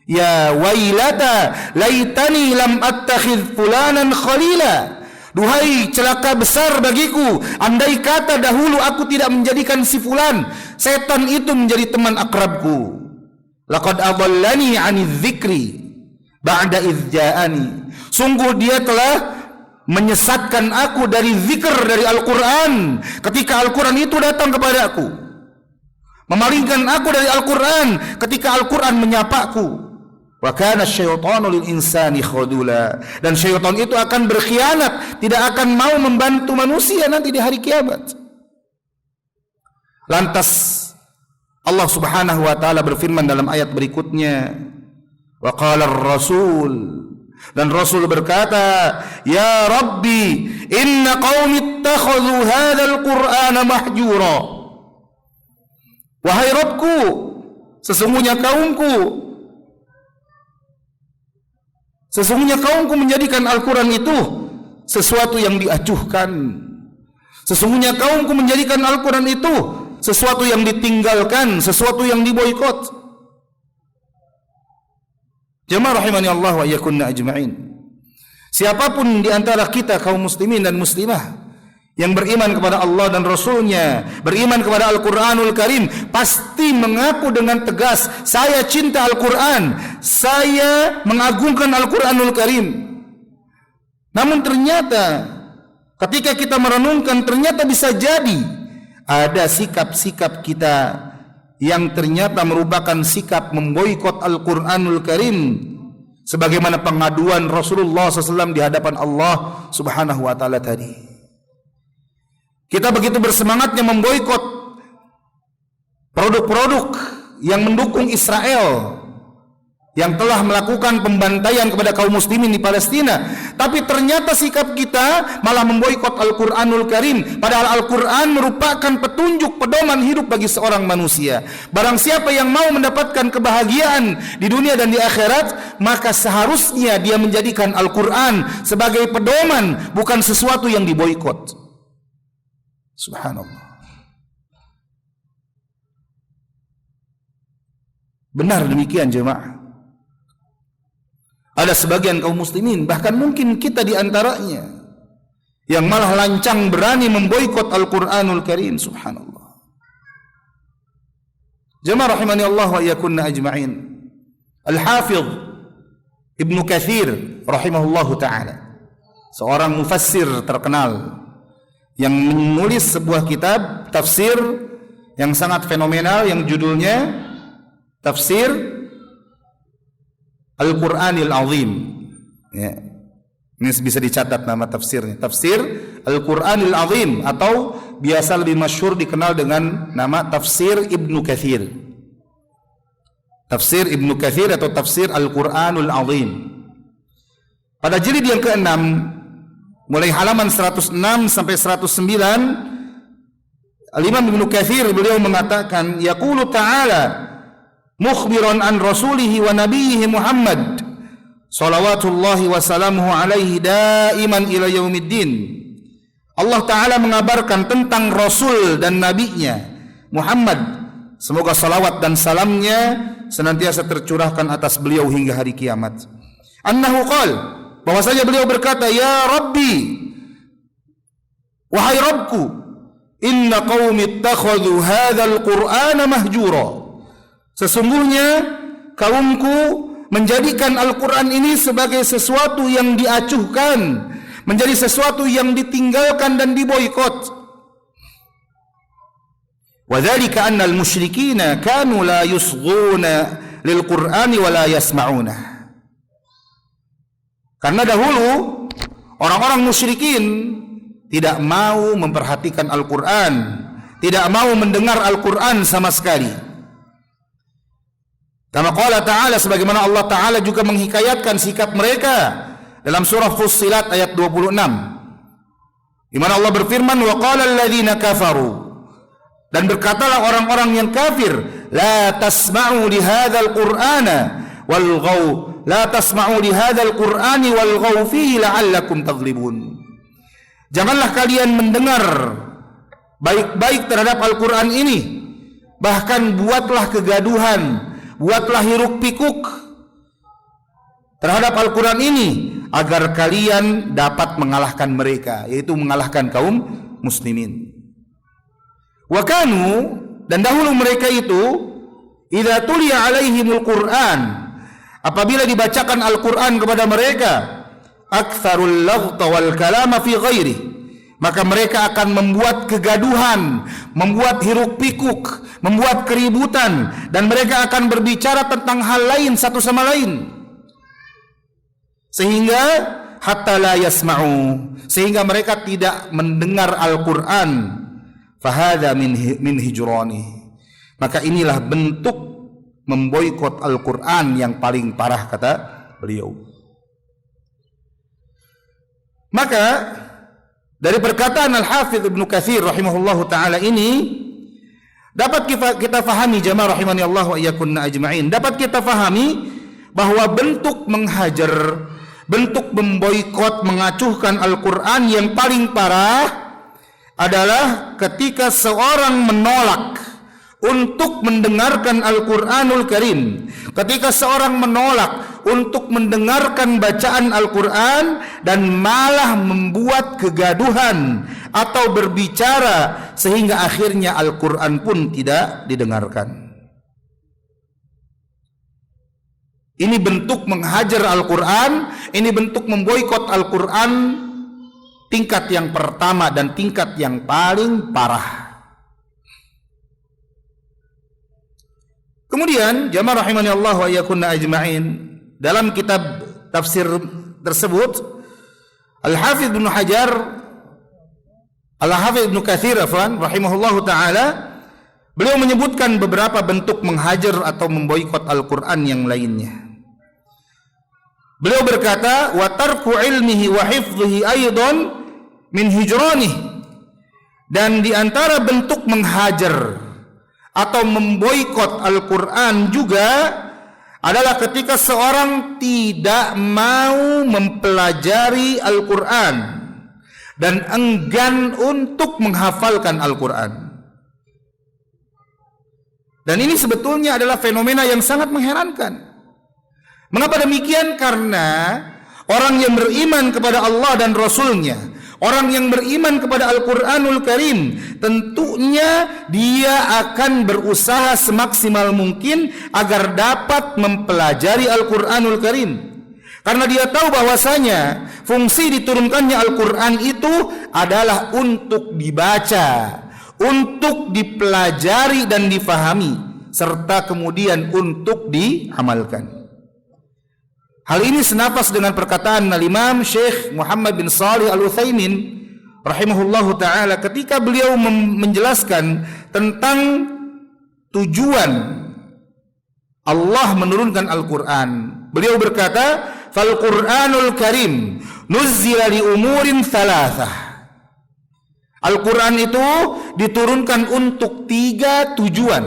Ya wailata laitani lam attakhidh fulanan khalila. Duhai celaka besar bagiku, andai kata dahulu aku tidak menjadikan si fulan, setan itu menjadi teman akrabku. Laqad adallani 'anidz dzikri ba'da idz ja'ani. Sungguh dia telah menyesatkan aku dari zikr, dari Al-Quran, ketika Al-Quran itu datang kepada aku. Memalingkan aku dari Al-Quran ketika Al-Quran menyapaku. Wa kana syaitanu lil insani khadula. Dan syaitan itu akan berkhianat, tidak akan mau membantu manusia nanti di hari kiamat. Lantas Allah Subhanahu wa taala berfirman dalam ayat berikutnya, wa qala ar-rasul, dan Rasul berkata, ya Rabbi, inna qaumi ittakhadhu hadzal qur'ana mahjura. Wahai Rabbku, sesungguhnya kaumku menjadikan Al-Quran itu sesuatu yang diacuhkan. Sesungguhnya kaumku menjadikan Al-Quran itu sesuatu yang ditinggalkan, sesuatu yang diboikot. Jemaah rahimani Allah wa iyyakunna ajma'in. Siapapun di antara kita kaum muslimin dan muslimah yang beriman kepada Allah dan Rasulnya, beriman kepada Al-Quranul Karim, pasti mengaku dengan tegas, saya cinta Al-Quran, saya mengagungkan Al-Quranul Karim. Namun ternyata ketika kita merenungkan, ternyata bisa jadi ada sikap-sikap kita yang ternyata merupakan sikap memboikot Al-Quranul Karim, sebagaimana pengaduan Rasulullah SAW di hadapan Allah Subhanahu wa taala tadi. Kita begitu bersemangatnya memboikot produk-produk yang mendukung Israel yang telah melakukan pembantaian kepada kaum muslimin di Palestina, tapi ternyata sikap kita malah memboikot Al-Quranul Karim, padahal Al-Quran merupakan petunjuk pedoman hidup bagi seorang manusia. Barang siapa yang mau mendapatkan kebahagiaan di dunia dan di akhirat, maka seharusnya dia menjadikan Al-Quran sebagai pedoman, bukan sesuatu yang diboikot. Subhanallah. Benar demikian jemaah. Ada sebagian kaum muslimin, bahkan mungkin kita di antaranya, yang malah lancang berani memboikot Al-Quranul Karim. Subhanallah. Jemaah rahimani Allah wa iyyakunna ajma'in. Al-Hafidh Ibnu Katsir rahimahullahu ta'ala, seorang mufassir terkenal yang menulis sebuah kitab tafsir yang sangat fenomenal yang judulnya Tafsir Al-Qur'anil Azim. Ya. Ini bisa dicatat nama tafsirnya, Tafsir Al-Qur'anil Azim, atau biasa lebih masyhur dikenal dengan nama Tafsir Ibnu Katsir. Tafsir Ibnu Katsir atau Tafsir Al-Qur'anul Azim. Pada jilid yang ke-6 mulai halaman 106 sampai 109, Al-Imam Ibnu Katsir beliau mengatakan, yaqulu ta'ala mukhbiran an rasulihi wa nabiyhi Muhammad salawatullahi wa salamuhu alaihi daiman ila yaumiddin. Allah Ta'ala mengabarkan tentang Rasul dan nabinya Muhammad, semoga salawat dan salamnya senantiasa tercurahkan atas beliau hingga hari kiamat. Annahu qala, bahwasanya beliau berkata, ya Rabbi, wahai Rabbku, inna qaumi ittakhadhu hadzal qur'ana mahjura. Sesungguhnya kaumku menjadikan Al-Quran ini sebagai sesuatu yang diacuhkan, menjadi sesuatu yang ditinggalkan dan diboikot. Wa dzalika anna al-musyrikina kanu la yusghuna lil Qur'ani wa la yasma'una. Karena dahulu orang-orang musyrikin tidak mau memperhatikan Al-Quran, tidak mau mendengar Al-Quran sama sekali. Kama qala ta'ala, sebagaimana Allah Ta'ala juga menghikayatkan sikap mereka dalam surah Fussilat ayat 26, di mana Allah berfirman, wa qala alladziina kafaru, dan berkatalah orang-orang yang kafir, la tasma'u li hadzal qur'ana walghaw, la tasma'u li hadzal qur'ani walghaw fihi la'allakum taghlibun. Janganlah kalian mendengar baik-baik terhadap Al-Quran ini, bahkan buatlah kegaduhan, buatlah hiruk pikuk terhadap Al-Quran ini, agar kalian dapat mengalahkan mereka, yaitu mengalahkan kaum muslimin. Wa kanu, dan dahulu mereka itu, idza tuliya alaihimul Qur'an, apabila dibacakan Al-Qur'an kepada mereka, aktsarul laghta wal kalama fi ghairi, maka mereka akan membuat kegaduhan, membuat hiruk pikuk, membuat keributan, dan mereka akan berbicara tentang hal lain satu sama lain, sehingga hatta la yasma'u, sehingga mereka tidak mendengar Al-Qur'an. Fahadha min hijrani, maka inilah bentuk memboikot Al-Qur'an yang paling parah, kata beliau. Maka dari perkataan Al-Hafidz Ibnu Katsir rahimahullahu taala ini dapat kita fahami, jamaah rahimani Allah wa iyyakunna ajma'in, dapat kita fahami bahwa bentuk menghajar, bentuk memboikot, mengacuhkan Al-Qur'an yang paling parah adalah ketika seorang menolak untuk mendengarkan Al-Qur'anul Karim, ketika seorang menolak untuk mendengarkan bacaan Al-Qur'an dan malah membuat kegaduhan atau berbicara sehingga akhirnya Al-Qur'an pun tidak didengarkan. Ini bentuk menghajar Al-Qur'an, ini bentuk memboikot Al-Qur'an tingkat yang pertama dan tingkat yang paling parah. Kemudian jamaah rahimani Allah wa iyyakunna ajma'in, dalam kitab tafsir tersebut Al-Hafidz Ibnu Hajar, Al-Hafidz Ibnu Katsir rahimahullahu taala, beliau menyebutkan beberapa bentuk menghajar atau memboikot Al-Qur'an yang lainnya. Beliau berkata, wa tarku ilmihi wa hifdhihi aidan min hijranih, dan di antara bentuk menghajar atau memboikot Al-Qur'an juga adalah ketika seorang tidak mau mempelajari Al-Qur'an dan enggan untuk menghafalkan Al-Qur'an. Dan ini sebetulnya adalah fenomena yang sangat mengherankan. Mengapa demikian? Karena orang yang beriman kepada Allah dan Rasul-Nya, orang yang beriman kepada Al-Qur'anul Karim, tentunya dia akan berusaha semaksimal mungkin agar dapat mempelajari Al-Qur'anul Karim. Karena dia tahu bahwasanya fungsi diturunkannya Al-Qur'an itu adalah untuk dibaca, untuk dipelajari dan difahami, serta kemudian untuk diamalkan. Hal ini senafas dengan perkataan Al-Imam Syekh Muhammad bin Shalih Al-Utsaimin rahimahullahu taala ketika beliau menjelaskan tentang tujuan Allah menurunkan Al-Qur'an. Beliau berkata, "Fal Qur'anul Karim nuzzila li umurin thalathah." Al-Qur'an itu diturunkan untuk 3 tujuan.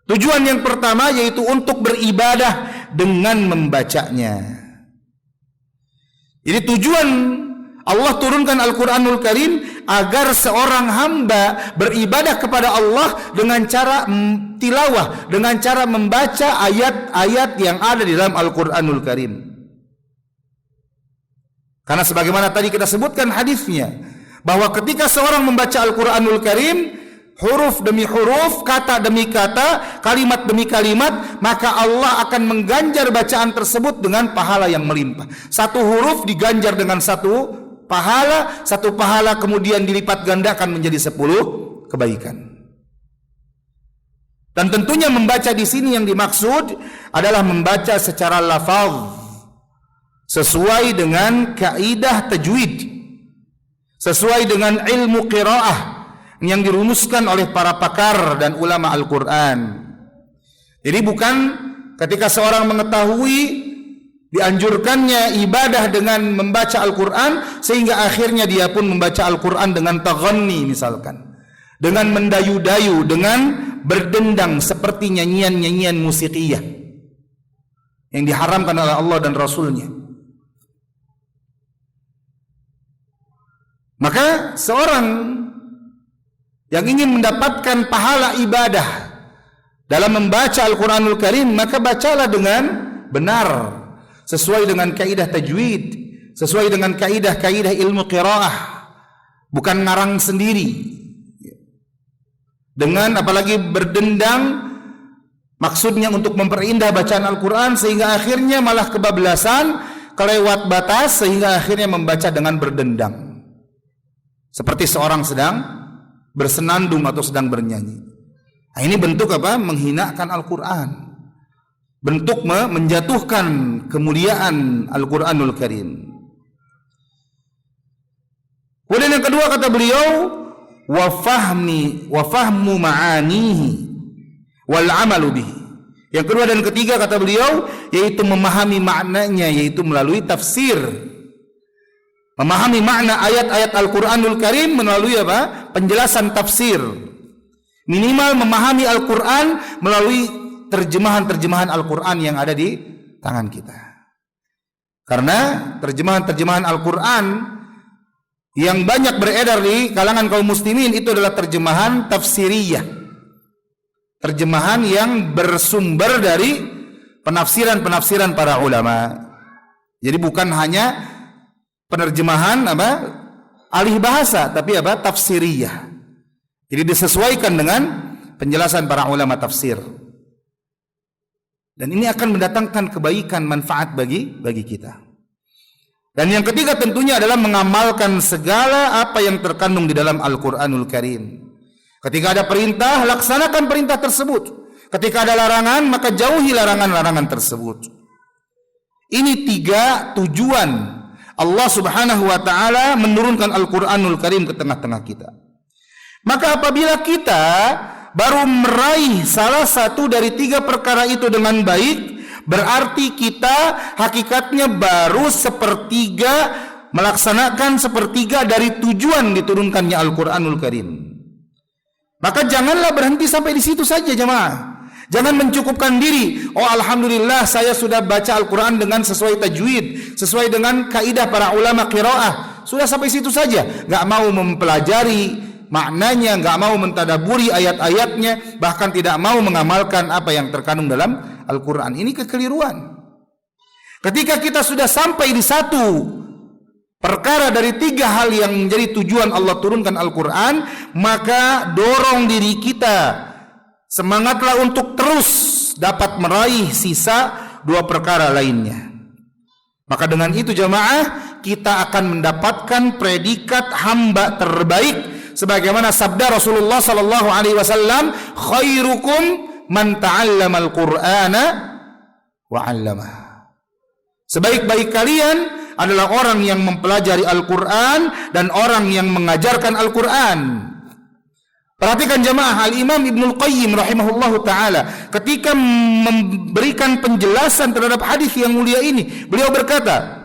Tujuan yang pertama yaitu untuk beribadah dengan membacanya. Jadi tujuan Allah turunkan Al-Qur'anul Karim agar seorang hamba beribadah kepada Allah dengan cara tilawah, dengan cara membaca ayat-ayat yang ada di dalam Al-Qur'anul Karim. Karena sebagaimana tadi kita sebutkan hadisnya, bahwa ketika seorang membaca Al-Qur'anul Karim, huruf demi huruf, kata demi kata, kalimat demi kalimat, maka Allah akan mengganjar bacaan tersebut dengan pahala yang melimpah. Satu huruf diganjar dengan satu pahala kemudian dilipat gandakan menjadi 10 kebaikan. Dan tentunya membaca di sini yang dimaksud adalah membaca secara lafaz, sesuai dengan kaidah tajwid, sesuai dengan ilmu qiraah yang dirumuskan oleh para pakar dan ulama Al-Qur'an. Jadi bukan ketika seorang mengetahui dianjurkannya ibadah dengan membaca Al-Qur'an sehingga akhirnya dia pun membaca Al-Qur'an dengan taghanni misalkan, dengan mendayu-dayu, dengan berdendang seperti nyanyian-nyanyian musikiyah yang diharamkan oleh Allah dan Rasul-Nya. Maka seorang yang ingin mendapatkan pahala ibadah dalam membaca Al-Qur'anul Karim, maka bacalah dengan benar, sesuai dengan kaidah tajwid, sesuai dengan kaidah-kaidah ilmu qiraah, bukan ngarang sendiri. Dengan apalagi berdendang, maksudnya untuk memperindah bacaan Al-Quran sehingga akhirnya malah kebablasan, kelewat batas sehingga akhirnya membaca dengan berdendang. Seperti seorang sedang bersenandung atau sedang bernyanyi. Nah, ini bentuk apa? Menghinakan Al-Quran. Bentuk menjatuhkan kemuliaan Al-Quranul Karim. Kemudian yang kedua kata beliau, wa fahmu ma'anihi wal amalu bihi. Yang kedua dan ketiga kata beliau, yaitu memahami maknanya, yaitu melalui tafsir. Memahami makna ayat-ayat Al-Quranul Karim melalui apa? Penjelasan tafsir. Minimal memahami Al-Quran melalui terjemahan-terjemahan Al-Quran yang ada di tangan kita. Karena terjemahan-terjemahan Al-Quran yang banyak beredar di kalangan kaum muslimin itu adalah terjemahan tafsiriyah. Terjemahan yang bersumber dari penafsiran-penafsiran para ulama. Jadi bukan hanya penerjemahan alih bahasa, tapi tafsiriyah. Jadi disesuaikan dengan penjelasan para ulama tafsir. Dan ini akan mendatangkan kebaikan, manfaat bagi kita. Dan yang ketiga tentunya adalah mengamalkan segala apa yang terkandung di dalam Al-Quranul Karim. Ketika ada perintah, laksanakan perintah tersebut. Ketika ada larangan, maka jauhi larangan-larangan tersebut. Ini tiga tujuan Allah Subhanahu wa ta'ala menurunkan Al-Quranul Karim ke tengah-tengah kita. Maka apabila kita baru meraih salah satu dari tiga perkara itu dengan baik, berarti kita hakikatnya baru melaksanakan sepertiga dari tujuan diturunkannya Al-Quranul Karim. Maka janganlah berhenti sampai di situ saja jemaah. Jangan mencukupkan diri, oh alhamdulillah saya sudah baca Al-Quran dengan sesuai tajwid, sesuai dengan kaidah para ulama qiraah. Sudah sampai situ saja, gak mau mempelajari maknanya, gak mau mentadaburi ayat-ayatnya, bahkan tidak mau mengamalkan apa yang terkandung dalam Al-Quran. Ini kekeliruan. Ketika kita sudah sampai di satu perkara dari tiga hal yang menjadi tujuan Allah turunkan Al-Quran, maka dorong diri kita, semangatlah untuk terus dapat meraih sisa dua perkara lainnya. Maka dengan itu jamaah, kita akan mendapatkan predikat hamba terbaik sebagaimana sabda Rasulullah sallallahu alaihi wasallam, khairukum man ta'allamal Qur'ana wa 'allamah. Sebaik-baik kalian adalah orang yang mempelajari Al-Qur'an dan orang yang mengajarkan Al-Qur'an. Perhatikan jemaah, Al-Imam Ibnul Qayyim rahimahullahu taala ketika memberikan penjelasan terhadap hadis yang mulia ini, beliau berkata,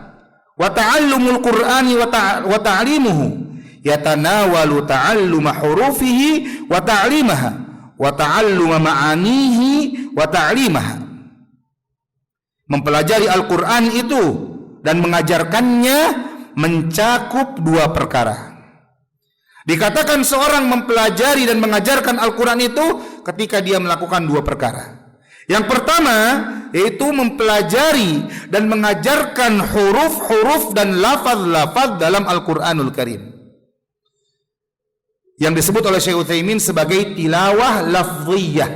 wa ta'allumul Qur'ani wa ta'limuhu yatanawalu ta'alluma hurufihi wa ta'limaha wa ta'alluma ma'anihi wa ta'limaha. Mempelajari Al-Quran itu dan mengajarkannya mencakup dua perkara. Dikatakan seorang mempelajari dan mengajarkan Al-Quran itu ketika dia melakukan dua perkara. Yang pertama yaitu mempelajari dan mengajarkan huruf-huruf dan lafaz-lafaz dalam Al-Quranul Karim, yang disebut oleh Syekh Utsaimin sebagai tilawah lafziyah.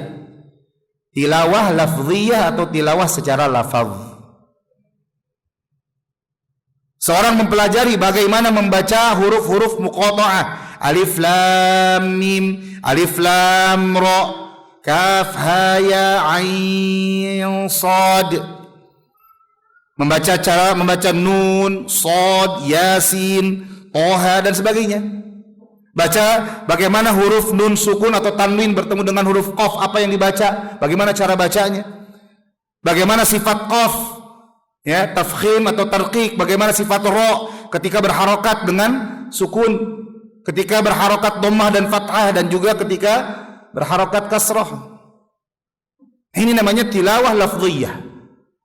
Tilawah lafziyah atau tilawah secara lafaz. Seorang mempelajari bagaimana membaca huruf-huruf muqatta'ah, alif lam mim, alif lam ra, kaf ha ya ain sad. Cara membaca nun, sad, yasin, toha dan sebagainya. Baca bagaimana huruf nun sukun atau tanwin bertemu dengan huruf qaf, apa yang dibaca, bagaimana cara bacanya, bagaimana sifat qaf, ya, tafkhim atau tarqiq, bagaimana sifat ra ketika berharokat dengan sukun, ketika berharokat dhammah dan fathah, dan juga ketika berharokat kasrah. Ini namanya tilawah lafziyah,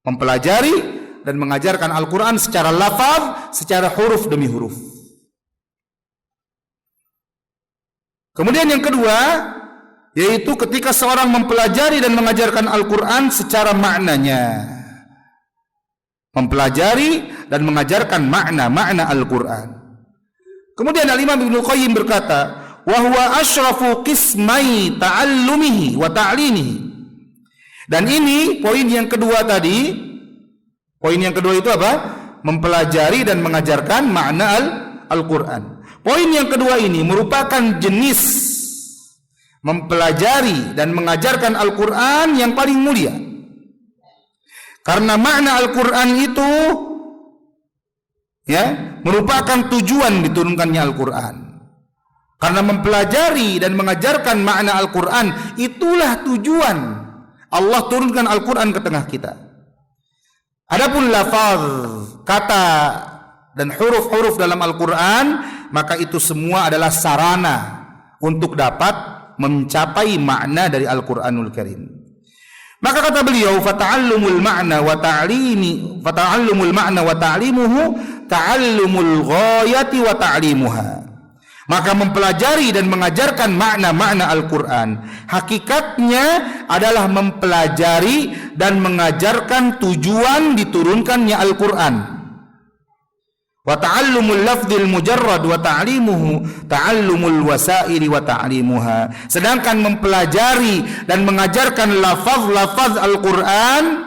mempelajari dan mengajarkan Al-Quran secara lafaz, secara huruf demi huruf. Kemudian yang kedua, yaitu ketika seorang mempelajari dan mengajarkan Al-Quran secara maknanya. mempelajari dan mengajarkan makna-makna Al-Quran. Kemudian Al-Imam Ibnu Qayyim berkata, wa huwa asyrafu qismai ta'allumihi wa ta'limihi. Dan ini poin yang kedua tadi. Poin yang kedua itu apa? Mempelajari dan mengajarkan makna Al-Quran. Poin yang kedua ini merupakan jenis mempelajari dan mengajarkan Al-Quran yang paling mulia. Karena makna Al-Quran itu merupakan tujuan diturunkannya Al-Quran. Karena mempelajari dan mengajarkan makna Al-Quran itulah tujuan Allah turunkan Al-Quran ke tengah kita. Adapun lafaz, kata dan huruf-huruf dalam Al-Quran, maka itu semua adalah sarana untuk dapat mencapai makna dari Al-Quranul Karim. Maka kata beliau, fata'allumul ma'na wa ta'limuhu ta'allumul ghayati wa ta'limuha. Maka mempelajari dan mengajarkan makna-makna Al-Quran hakikatnya adalah mempelajari dan mengajarkan tujuan diturunkannya Al-Quran. Wa ta'allumul lafdzil mujarrad wa ta'limuhu ta'allumul wasaili wa ta'limuha. Sedangkan mempelajari dan mengajarkan lafaz-lafaz Al-Quran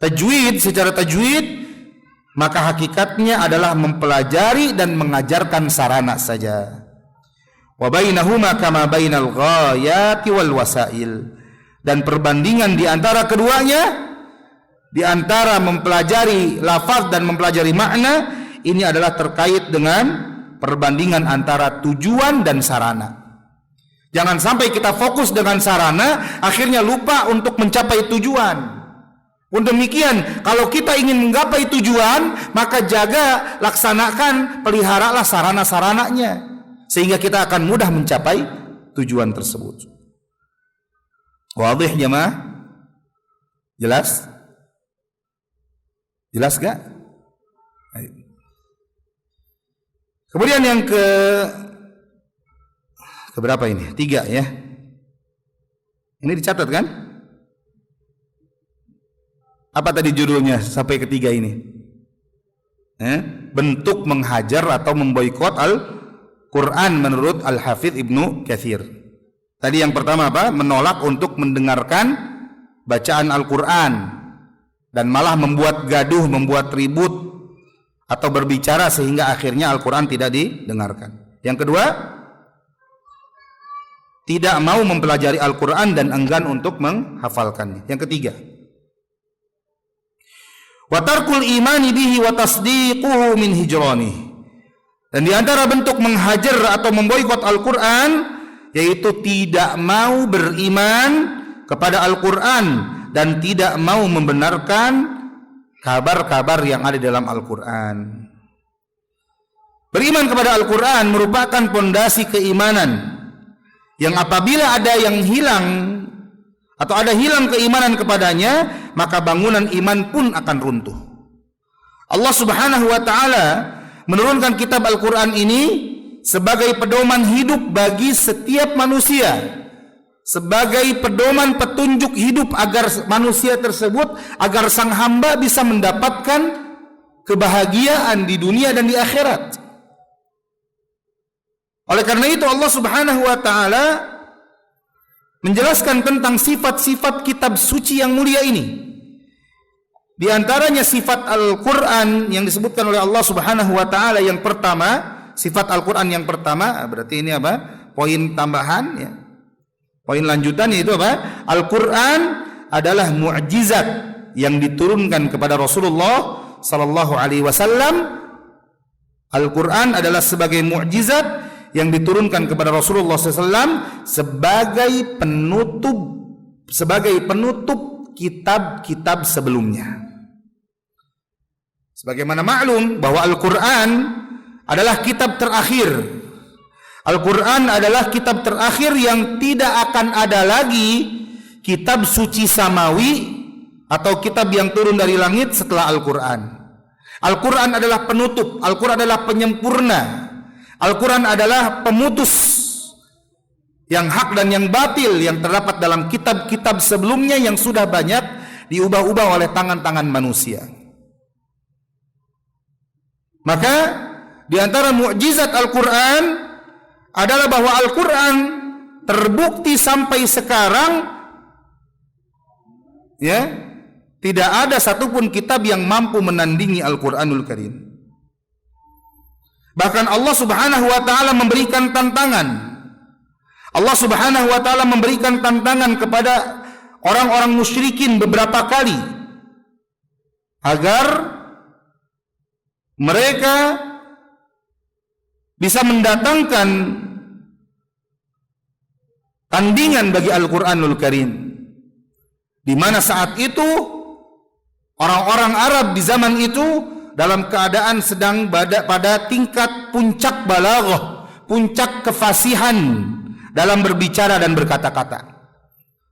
tajwid secara tajwid, maka hakikatnya adalah mempelajari dan mengajarkan sarana saja. Wa bainahuma kama bainal ghayati wal wasail. Dan perbandingan di antara keduanya, di antara mempelajari lafaz dan mempelajari makna, ini adalah terkait dengan perbandingan antara tujuan dan sarana. Jangan sampai kita fokus dengan sarana, akhirnya lupa untuk mencapai tujuan. Untuk demikian, kalau kita ingin menggapai tujuan, maka jaga, laksanakan, peliharalah sarana-sarananya, sehingga kita akan mudah mencapai tujuan tersebut. Wadih jemaah? Jelas? Jelas gak? Kemudian yang keberapa ini? 3 ya. Ini dicatat kan? Apa tadi judulnya sampai ketiga ini? Bentuk menghajar atau memboikot Al-Quran menurut Al-Hafidz Ibnu Katsir. Tadi yang pertama apa? Menolak untuk mendengarkan bacaan Al-Quran dan malah membuat gaduh, membuat ribut atau berbicara sehingga akhirnya Al-Quran tidak didengarkan. Yang kedua, tidak mau mempelajari Al-Quran dan enggan untuk menghafalkannya. Yang ketiga, wa tarkul imani bihi wa tasdiquhu min hijranihi. Dan di antara bentuk menghajar atau memboikot Al-Quran yaitu tidak mau beriman kepada Al-Quran dan tidak mau membenarkan kabar-kabar yang ada dalam Al-Quran. Beriman kepada Al-Quran merupakan pondasi keimanan yang apabila ada yang hilang atau ada hilang keimanan kepadanya, maka bangunan iman pun akan runtuh. Allah Subhanahu wa ta'ala menurunkan kitab Al-Quran ini sebagai pedoman hidup bagi setiap manusia, sebagai pedoman petunjuk hidup agar manusia tersebut, agar sang hamba bisa mendapatkan kebahagiaan di dunia dan di akhirat. Oleh karena itu Allah Subhanahu wa ta'ala menjelaskan tentang sifat-sifat kitab suci yang mulia ini. Di antaranya sifat Al-Quran yang disebutkan oleh Allah Subhanahu wa ta'ala yang pertama, sifat Al-Quran yang pertama, berarti ini apa? Poin tambahan ya. Poin lanjutannya itu apa? Al-Quran adalah mu'jizat yang diturunkan kepada Rasulullah sallallahu alaihi wasallam. Al-Quran adalah sebagai mu'jizat yang diturunkan kepada Rasulullah SAW sebagai penutup kitab-kitab sebelumnya. Sebagaimana maklum bahwa Al-Quran adalah kitab terakhir. Al-Quran adalah kitab terakhir yang tidak akan ada lagi kitab suci samawi atau kitab yang turun dari langit setelah Al-Quran. Al-Quran adalah penutup, Al-Quran adalah penyempurna. Al-Quran adalah pemutus yang hak dan yang batil yang terdapat dalam kitab-kitab sebelumnya yang sudah banyak diubah-ubah oleh tangan-tangan manusia. Maka di antara mukjizat Al-Quran adalah bahwa Al-Quran terbukti sampai sekarang, ya, tidak ada satupun kitab yang mampu menandingi Al-Quranul Karim. Bahkan Allah Subhanahu wa ta'ala memberikan tantangan. Allah Subhanahu wa ta'ala memberikan tantangan kepada orang-orang musyrikin beberapa kali agar mereka bisa mendatangkan tandingan bagi Al-Quranul Karim, di mana saat itu orang-orang Arab di zaman itu dalam keadaan sedang pada tingkat puncak balaghah, puncak kefasihan dalam berbicara dan berkata-kata.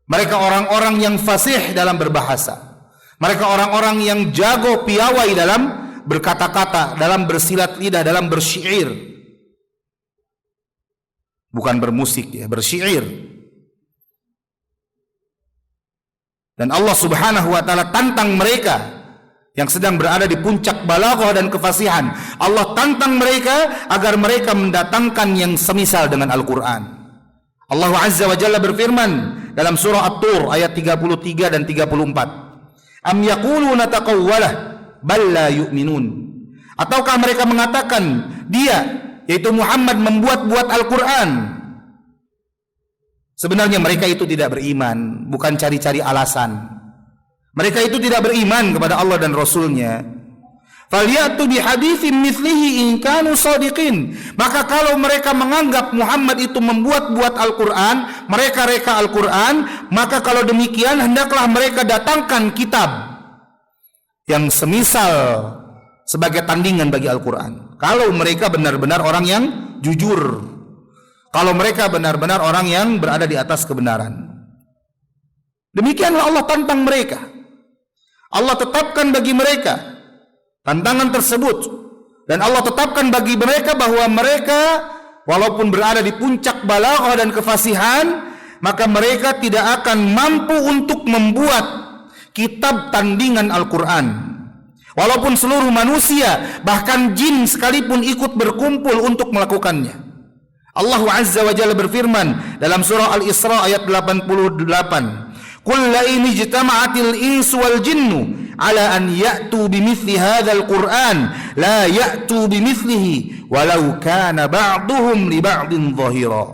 Mereka orang-orang yang fasih dalam berbahasa. Mereka orang-orang yang jago piawai dalam berkata-kata, dalam bersilat lidah, dalam bersyair. Bukan bermusik ya, bersyair. Dan Allah Subhanahu wa ta'ala tantang mereka yang sedang berada di puncak balaghah dan kefasihan. Allah tantang mereka agar mereka mendatangkan yang semisal dengan Al-Quran. Allah Azza wa Jalla berfirman dalam surah At-Tur ayat 33 dan 34. Am yaquluna taqawwalah bal la yu'minun. Ataukah mereka mengatakan dia, yaitu Muhammad, membuat-buat Al-Quran? Sebenarnya mereka itu tidak beriman, bukan cari-cari alasan. Mereka itu tidak beriman kepada Allah dan Rasulnya. Falyatu bihaditsin mithlihi in kanu shadiqin. Maka kalau mereka menganggap Muhammad itu membuat-buat Al-Quran, mereka reka Al-Quran, maka kalau demikian hendaklah mereka datangkan kitab yang semisal sebagai tandingan bagi Al-Quran. Kalau mereka benar-benar orang yang jujur, kalau mereka benar-benar orang yang berada di atas kebenaran. Demikianlah Allah tantang mereka. Allah tetapkan bagi mereka tantangan tersebut, dan Allah tetapkan bagi mereka bahwa mereka walaupun berada di puncak balaghah dan kefasihan, maka mereka tidak akan mampu untuk membuat kitab tandingan Al-Quran. Walaupun seluruh manusia, bahkan jin sekalipun ikut berkumpul untuk melakukannya. Allah Azza wa Jalla berfirman dalam surah Al-Isra ayat 88. Qul la in ijtama'atil insu wal jinnu ala an ya'tu bimithli hadzal Qur'an la ya'tu bimithlihi walau kana ba'duhum li ba'din dhahira.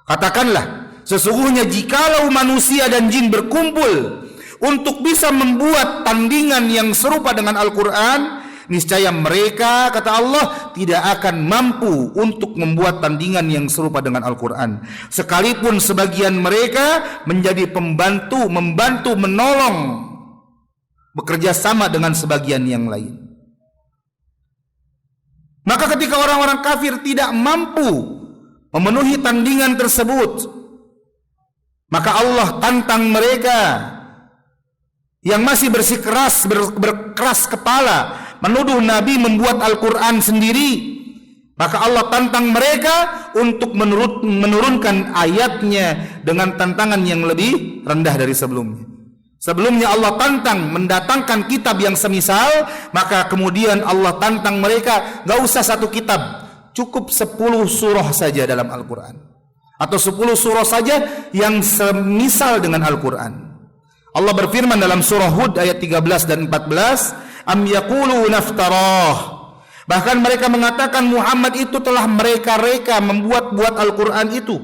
Katakanlah, sesungguhnya jikalau manusia dan jin berkumpul untuk bisa membuat tandingan yang serupa dengan Al-Quran, niscaya mereka, kata Allah, tidak akan mampu untuk membuat tandingan yang serupa dengan Al-Quran. Sekalipun sebagian mereka menjadi membantu, menolong, bekerja sama dengan sebagian yang lain. Maka ketika orang-orang kafir tidak mampu memenuhi tandingan tersebut, maka Allah tantang mereka yang masih bersikeras, berkeras kepala, menuduh Nabi membuat Al-Quran sendiri. Maka Allah tantang mereka untuk menurunkan ayatnya dengan tantangan yang lebih rendah dari sebelumnya. Sebelumnya Allah tantang mendatangkan kitab yang semisal, maka kemudian Allah tantang mereka, gak usah satu kitab, cukup 10 surah saja dalam Al-Quran, atau 10 surah saja yang semisal dengan Al-Quran. Allah berfirman dalam surah Hud ayat 13 dan 14, am yaqulu naftarah. Bahkan mereka mengatakan Muhammad itu telah mereka-reka membuat-buat Al-Quran itu.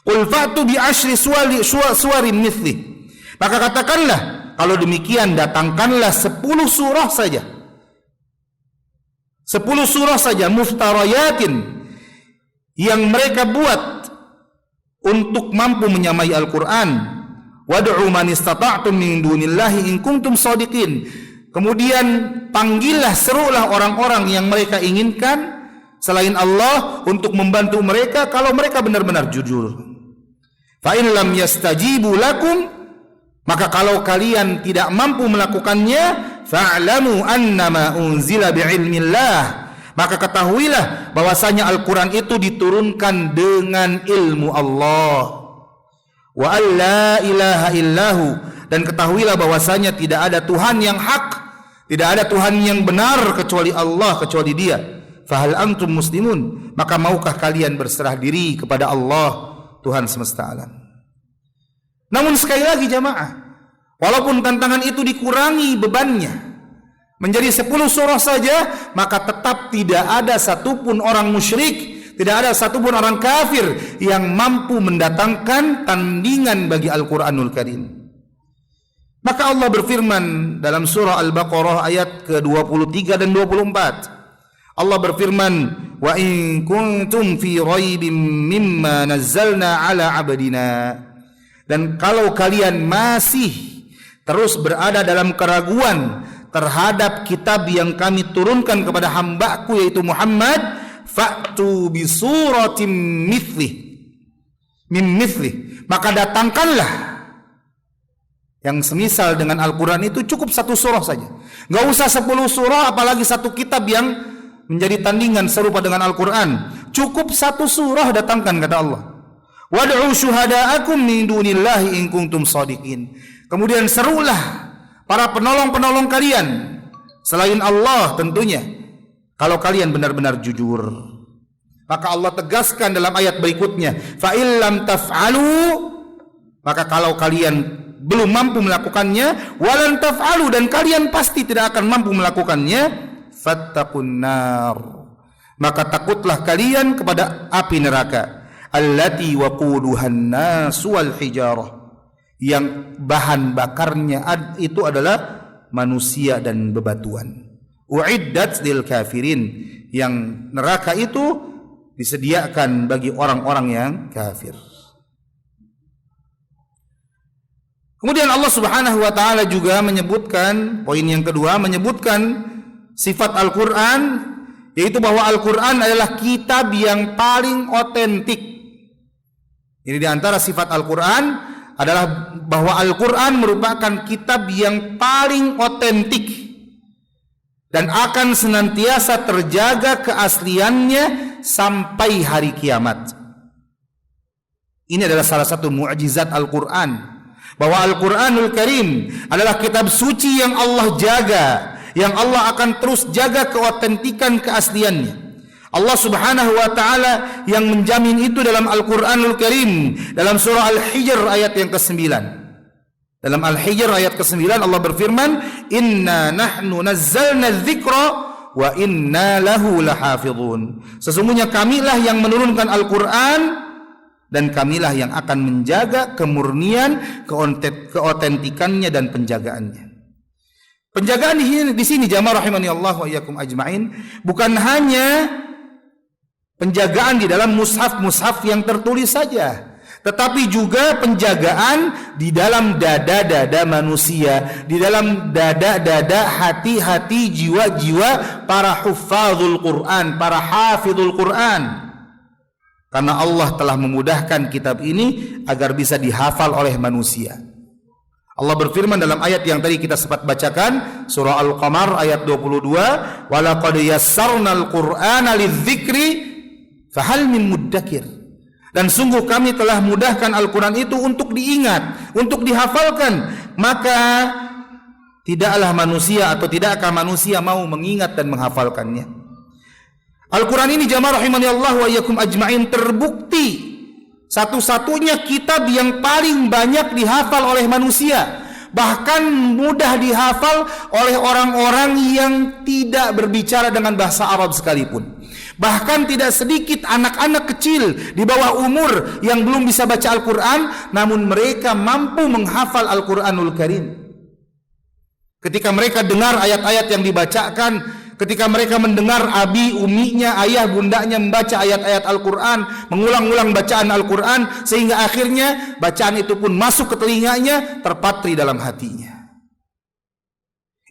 Qul fa'tu bi asyri suwarin mithli. Maka katakanlah, kalau demikian datangkanlah 10 surah saja. 10 surah saja muftarayatin yang mereka buat untuk mampu menyamai Al-Quran. Wad'u man istata'tum min dunillahi in kuntum shadiqin. Kemudian panggillah, serulah orang-orang yang mereka inginkan selain Allah untuk membantu mereka kalau mereka benar-benar jujur. Fa in lam yastajibu lakum, maka kalau kalian tidak mampu melakukannya, fa'lamu annama unzila bi'ilmillah, maka ketahuilah bahwasanya Al-Quran itu diturunkan dengan ilmu Allah. Wa alla ilaha illahu, dan ketahuilah bahwasanya tidak ada Tuhan yang hak Tidak ada Tuhan yang benar kecuali Allah, kecuali Dia. Fahal antum muslimun? Maka maukah kalian berserah diri kepada Allah, Tuhan semesta alam? Namun sekali lagi jamaah, walaupun tantangan itu dikurangi bebannya menjadi 10 surah saja, maka tetap tidak ada satupun orang musyrik, tidak ada satupun orang kafir yang mampu mendatangkan tandingan bagi Al-Quranul Karim. Maka Allah berfirman dalam surah Al-Baqarah ayat ke-23 dan 24. Allah berfirman, "Wa in kuntum fi raibin mimma nazzalna ala 'abdina." Dan kalau kalian masih terus berada dalam keraguan terhadap kitab yang kami turunkan kepada hamba-Ku yaitu Muhammad, fa'tu bi suratin mithli, maka datangkanlah yang semisal dengan Al-Quran itu. Cukup 1 surah saja, nggak usah 10 surah, apalagi 1 kitab yang menjadi tandingan serupa dengan Al-Quran. Cukup 1 surah datangkan, kata Allah. Wad'u syuhada'akum min dunillahi in kuntum shadiqin. Kemudian serulah para penolong-penolong kalian selain Allah tentunya, kalau kalian benar-benar jujur. Maka Allah tegaskan dalam ayat berikutnya, fa illam taf'alu, maka kalau kalian belum mampu melakukannya, walan taf'alu, dan kalian pasti tidak akan mampu melakukannya, fattaqun nar, maka takutlah kalian kepada api neraka, allati waquduhan nas wal hijarah, yang bahan bakarnya itu adalah manusia dan bebatuan. Uiddat lil kafirin, yang neraka itu disediakan bagi orang-orang yang kafir. Kemudian Allah Subhanahu wa taala juga menyebutkan, poin yang kedua, menyebutkan sifat Al-Qur'an, yaitu bahwa Al-Qur'an adalah kitab yang paling otentik. Ini di antara sifat Al-Qur'an adalah bahwa Al-Qur'an merupakan kitab yang paling otentik dan akan senantiasa terjaga keasliannya sampai hari kiamat. Ini adalah salah satu mukjizat Al-Qur'an, bahwa Al-Quranul Karim adalah kitab suci yang Allah jaga, yang Allah akan terus jaga keotentikan keasliannya. Allah Subhanahu wa taala yang menjamin itu dalam Al-Quranul Karim, dalam surah Al-Hijr ayat yang ke-9. Dalam Al-Hijr ayat ke-9 Allah berfirman, "Inna nahnu nazzalna dzikra wa inna lahu lahafizun." Sesungguhnya kamilah yang menurunkan Al-Quran dan kamilah yang akan menjaga kemurnian, keotentikannya dan penjagaannya. Penjagaan di sini jamaah rahimani Allah wa iyyakum ajmain, bukan hanya penjagaan di dalam mushaf-mushaf yang tertulis saja, tetapi juga penjagaan di dalam dada-dada manusia, di dalam dada-dada hati-hati, jiwa-jiwa para huffazul Quran, para hafizul Quran. Karena Allah telah memudahkan kitab ini agar bisa dihafal oleh manusia. Allah berfirman dalam ayat yang tadi kita sempat bacakan, surah Al-Qamar ayat 22, "Walaqad yassarnal Qur'ana lidzikri fahal min muddakir." Dan sungguh kami telah mudahkan Al-Quran itu untuk diingat, untuk dihafalkan, maka tidaklah manusia atau tidakkah manusia mau mengingat dan menghafalkannya. Al-Quran ini jamaah rahimani Allah wa iyyakum ajma'in terbukti satu-satunya kitab yang paling banyak dihafal oleh manusia, bahkan mudah dihafal oleh orang-orang yang tidak berbicara dengan bahasa Arab sekalipun. Bahkan tidak sedikit anak-anak kecil di bawah umur yang belum bisa baca Al-Quran, namun mereka mampu menghafal Al-Quranul Karim. Ketika mereka dengar ayat-ayat yang dibacakan, ketika mereka mendengar abi, uminya, ayah, bundanya membaca ayat-ayat Al-Quran, mengulang-ulang bacaan Al-Quran, sehingga akhirnya bacaan itu pun masuk ke telinganya, terpatri dalam hatinya.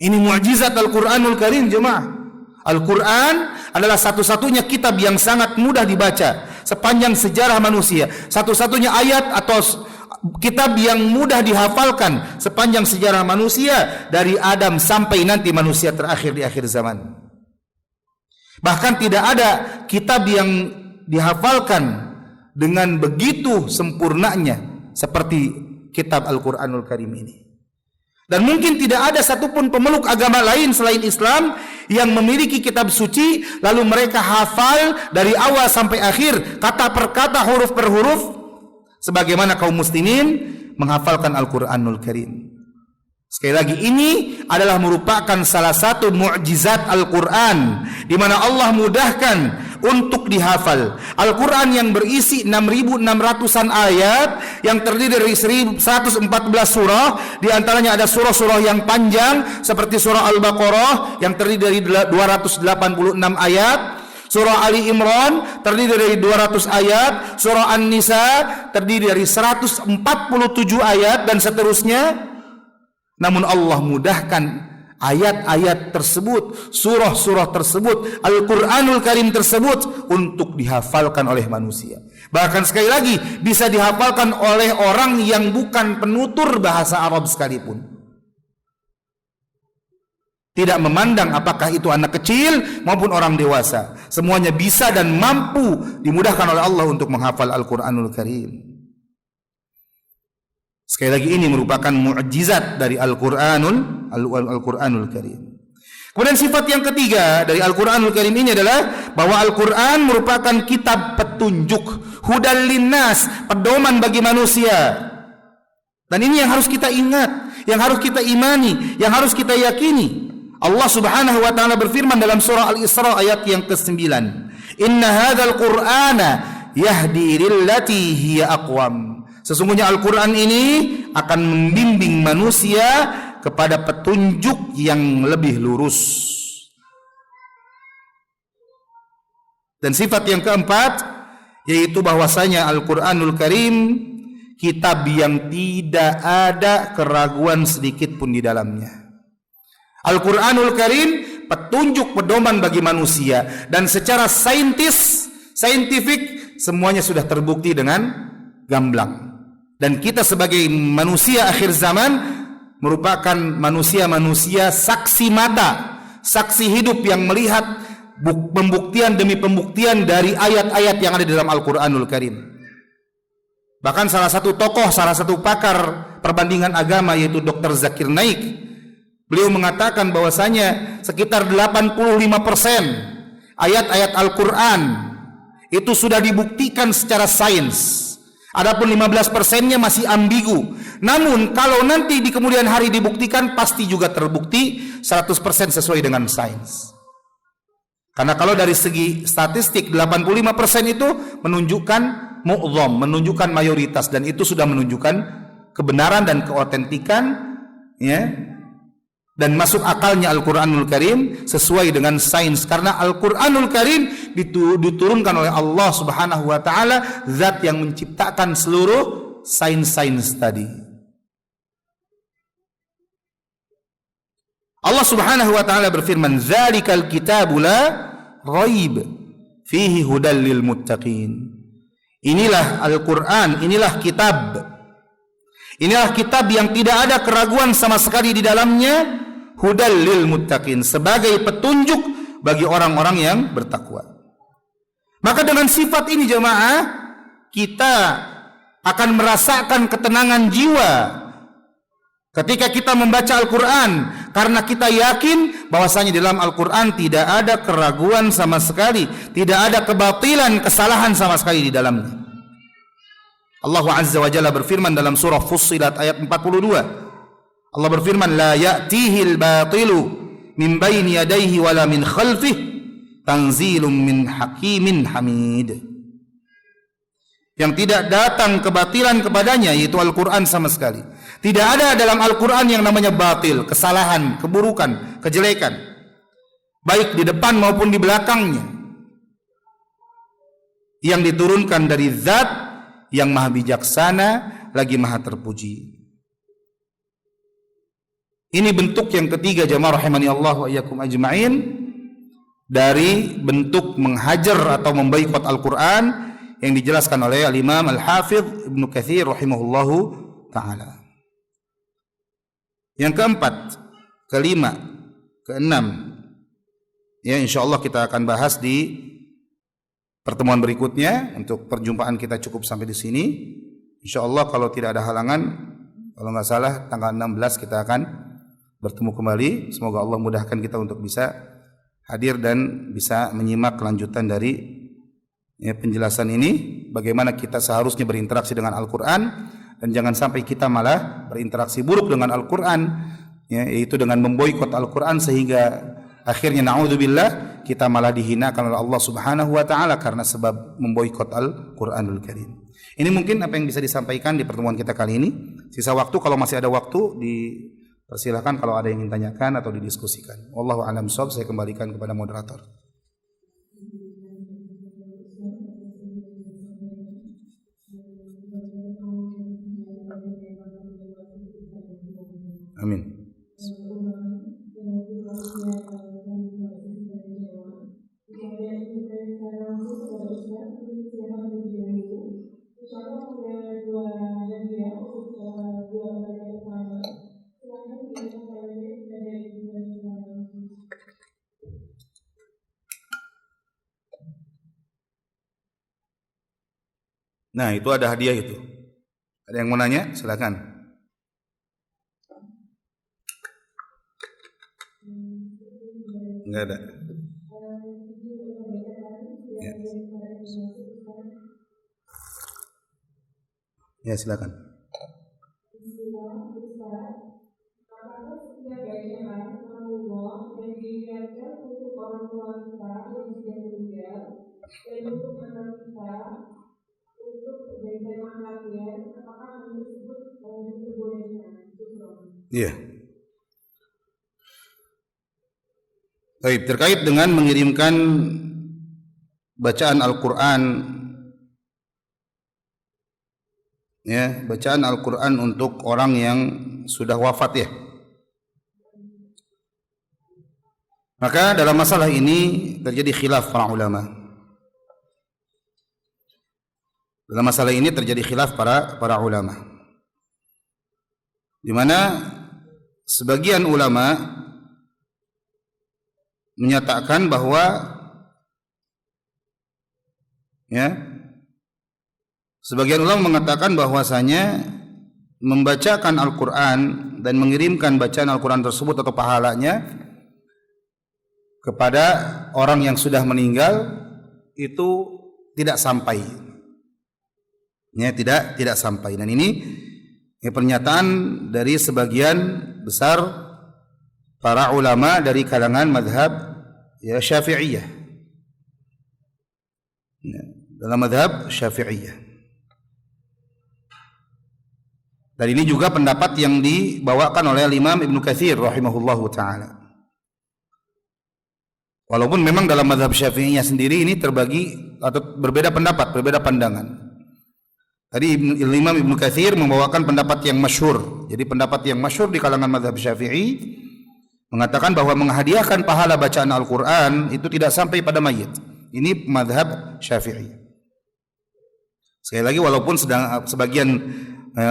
Ini mukjizat Al-Quranul Karim jemaah. Al-Quran adalah satu-satunya kitab yang sangat mudah dibaca sepanjang sejarah manusia, satu-satunya ayat atau kitab yang mudah dihafalkan sepanjang sejarah manusia dari Adam sampai nanti manusia terakhir di akhir zaman. Bahkan tidak ada kitab yang dihafalkan dengan begitu sempurnanya seperti kitab Al-Quranul Karim ini. Dan mungkin tidak ada satupun pemeluk agama lain selain Islam yang memiliki kitab suci lalu mereka hafal dari awal sampai akhir, kata per kata, huruf per huruf, sebagaimana kaum muslimin menghafalkan Al-Quranul Karim. Sekali lagi, ini adalah merupakan salah satu mukjizat Al-Quran, di mana Allah mudahkan untuk dihafal. Al-Quran yang berisi 6.600-an ayat, yang terdiri dari 114 surah, di antaranya ada surah-surah yang panjang seperti surah Al-Baqarah yang terdiri dari 286 ayat, surah Ali Imran terdiri dari 200 ayat, surah An-Nisa terdiri dari 147 ayat, dan seterusnya. Namun Allah mudahkan ayat-ayat tersebut, surah-surah tersebut, Al-Quranul Karim tersebut untuk dihafalkan oleh manusia. Bahkan sekali lagi bisa dihafalkan oleh orang yang bukan penutur bahasa Arab sekalipun. Tidak memandang apakah itu anak kecil maupun orang dewasa, semuanya bisa dan mampu dimudahkan oleh Allah untuk menghafal Al-Quranul Karim. Sekali lagi, ini merupakan mukjizat dari Al-Quranul Karim. Kemudian sifat yang ketiga dari Al-Quranul Karim ini adalah bahwa Al-Quran merupakan kitab petunjuk, hudal linnas, pedoman bagi manusia. Dan ini yang harus kita ingat, yang harus kita imani, yang harus kita yakini. Allah Subhanahu wa taala berfirman dalam surah Al-Isra ayat yang ke-9, "Inna hadzal Qur'ana yahdi lillati hiya aqwam." Sesungguhnya Al-Quran ini akan membimbing manusia kepada petunjuk yang lebih lurus. Dan sifat yang keempat, yaitu bahwasanya Al-Quranul Karim kitab yang tidak ada keraguan sedikit pun di dalamnya. Al-Quranul Karim petunjuk, pedoman bagi manusia, dan secara saintifik semuanya sudah terbukti dengan gamblang. Dan kita sebagai manusia akhir zaman merupakan manusia-manusia saksi mata, saksi hidup yang melihat pembuktian demi pembuktian dari ayat-ayat yang ada di dalam Al-Quranul Karim. Bahkan salah satu tokoh, salah satu pakar perbandingan agama, yaitu Dr. Zakir Naik, beliau mengatakan bahwasanya sekitar 85% ayat-ayat Al-Quran itu sudah dibuktikan secara sains. Adapun 15%-nya masih ambigu. Namun kalau nanti di kemudian hari dibuktikan, pasti juga terbukti 100% sesuai dengan sains. Karena kalau dari segi statistik 85% itu menunjukkan mu'dham, menunjukkan mayoritas, dan itu sudah menunjukkan kebenaran dan keotentikan, ya. Dan masuk akalnya Al-Quranul Karim sesuai dengan sains, karena Al-Quranul Karim diturunkan oleh Allah Subhanahu wa ta'ala, zat yang menciptakan seluruh sains-sains tadi. Allah Subhanahu wa ta'ala berfirman, "Dzalikal kitabu la raib fihi hudal lil muttaqin." Inilah Al-Quran, inilah kitab yang tidak ada keraguan sama sekali di dalamnya, hudal lil muttaqin, sebagai petunjuk bagi orang-orang yang bertakwa. Maka dengan sifat ini jemaah, kita akan merasakan ketenangan jiwa ketika kita membaca Al-Quran, karena kita yakin bahwasanya di dalam Al-Quran tidak ada keraguan sama sekali, tidak ada kebatilan, kesalahan sama sekali di dalamnya. Allah Azza wa Jalla berfirman dalam surah Fussilat ayat 42. Allah berfirman, "La ya'tihil batilu min baini yadayhi wala min khalfih, tanzilum min hakimin hamid." Yang tidak datang kebatilan kepadanya, yaitu Al-Quran sama sekali. Tidak ada dalam Al-Quran yang namanya batil, kesalahan, keburukan, kejelekan, baik di depan maupun di belakangnya. Yang diturunkan dari zat yang maha bijaksana lagi maha terpuji. Ini bentuk yang ketiga jamaah rahimani Allah wa iyyakum ajma'in, dari bentuk menghajar atau memboikot Al-Quran yang dijelaskan oleh Al-Imam Al-Hafidh Ibnu Katsir rahimahullahu ta'ala. Yang keempat, kelima, keenam, ya insyaallah kita akan bahas di pertemuan berikutnya. Untuk perjumpaan kita cukup sampai di sini. Insyaallah kalau tidak ada halangan, Kalau nggak salah tanggal 16 kita akan bertemu kembali. Semoga Allah mudahkan kita untuk bisa hadir dan bisa menyimak kelanjutan dari penjelasan ini, bagaimana kita seharusnya berinteraksi dengan Al-Quran, dan jangan sampai kita malah berinteraksi buruk dengan Al-Quran, yaitu dengan memboikot Al-Quran sehingga akhirnya na'udzubillah kita malah dihinakan oleh Allah Subhanahu wa taala karena sebab memboikot Al-Qur'anul Karim. Ini mungkin apa yang bisa disampaikan di pertemuan kita kali ini. Sisa waktu kalau masih ada waktu dipersilakan kalau ada yang ingin tanyakan atau didiskusikan. Wallahu a'lam bishawab. Saya kembalikan kepada moderator. Amin. Nah, itu ada hadiah itu. Ada yang mau nanya? Silakan. Enggak ada. Ya. Ya, silakan. Iya. Baik, terkait dengan mengirimkan bacaan Al-Quran, ya, bacaan Al-Quran untuk orang yang sudah wafat, ya. Maka dalam masalah ini terjadi khilaf para ulama. Dalam masalah ini terjadi khilaf para ulama, di mana sebagian ulama menyatakan bahwa sebagian ulama mengatakan bahwasanya membacakan Al-Quran dan mengirimkan bacaan Al-Quran tersebut atau pahalanya kepada orang yang sudah meninggal itu tidak sampai. Tidak sampai. Dan ini pernyataan dari sebagian besar para ulama dari kalangan mazhab Syafi'iyah. Dalam mazhab Syafi'iyah. Dan ini juga pendapat yang dibawakan oleh Imam Ibnu Katsir rahimahullahu taala. Walaupun memang dalam mazhab Syafi'iyah sendiri ini terbagi atau berbeda pendapat, berbeda pandangan. Tadi Imam Ibnu Katsir membawakan pendapat yang masyhur. Jadi pendapat yang masyhur di kalangan mazhab Syafi'i mengatakan bahwa menghadiahkan pahala bacaan Al-Quran itu tidak sampai pada mayit. Ini mazhab Syafi'i. Sekali lagi, walaupun sebagian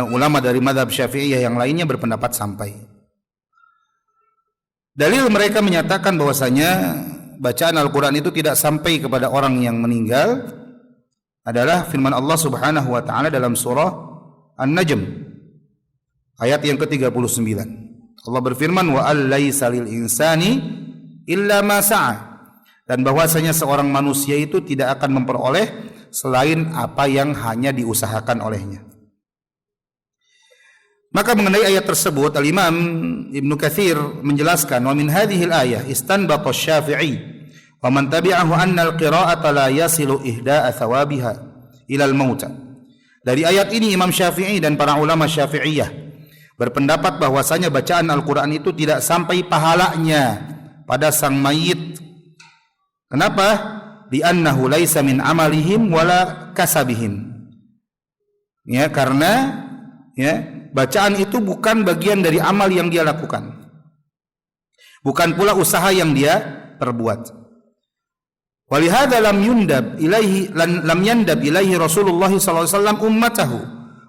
ulama dari mazhab Syafi'iyah yang lainnya berpendapat sampai. Dalil mereka menyatakan bahwasanya bacaan Al-Quran itu tidak sampai kepada orang yang meninggal adalah firman Allah Subhanahu wa taala dalam surah An-Najm ayat yang ke-39. Allah berfirman, wa allaisa lil insani illa ma sa'a, dan bahwasanya seorang manusia itu tidak akan memperoleh selain apa yang hanya diusahakan olehnya. Maka mengenai ayat tersebut Al-Imam Ibnu Katsir menjelaskan, wa min hadhil ayah istanbata Asy-Syafi'i wa man tabi'ahu anna al-qira'ata la yasilu ihda'a thawabiha ila al-mauta. Dari ayat ini Imam Syafi'i dan para ulama Syafi'iyah berpendapat bahwasanya bacaan Al-Quran itu tidak sampai pahalanya pada sang mayit. Kenapa? Li'annahu laisa min amalihim wala kasabihim. Ya, karena bacaan itu bukan bagian dari amal yang dia lakukan. Bukan pula usaha yang dia perbuat. Walihada lam yandab ilaihi Rasulullah sallallahu alaihi wasallam ummatahu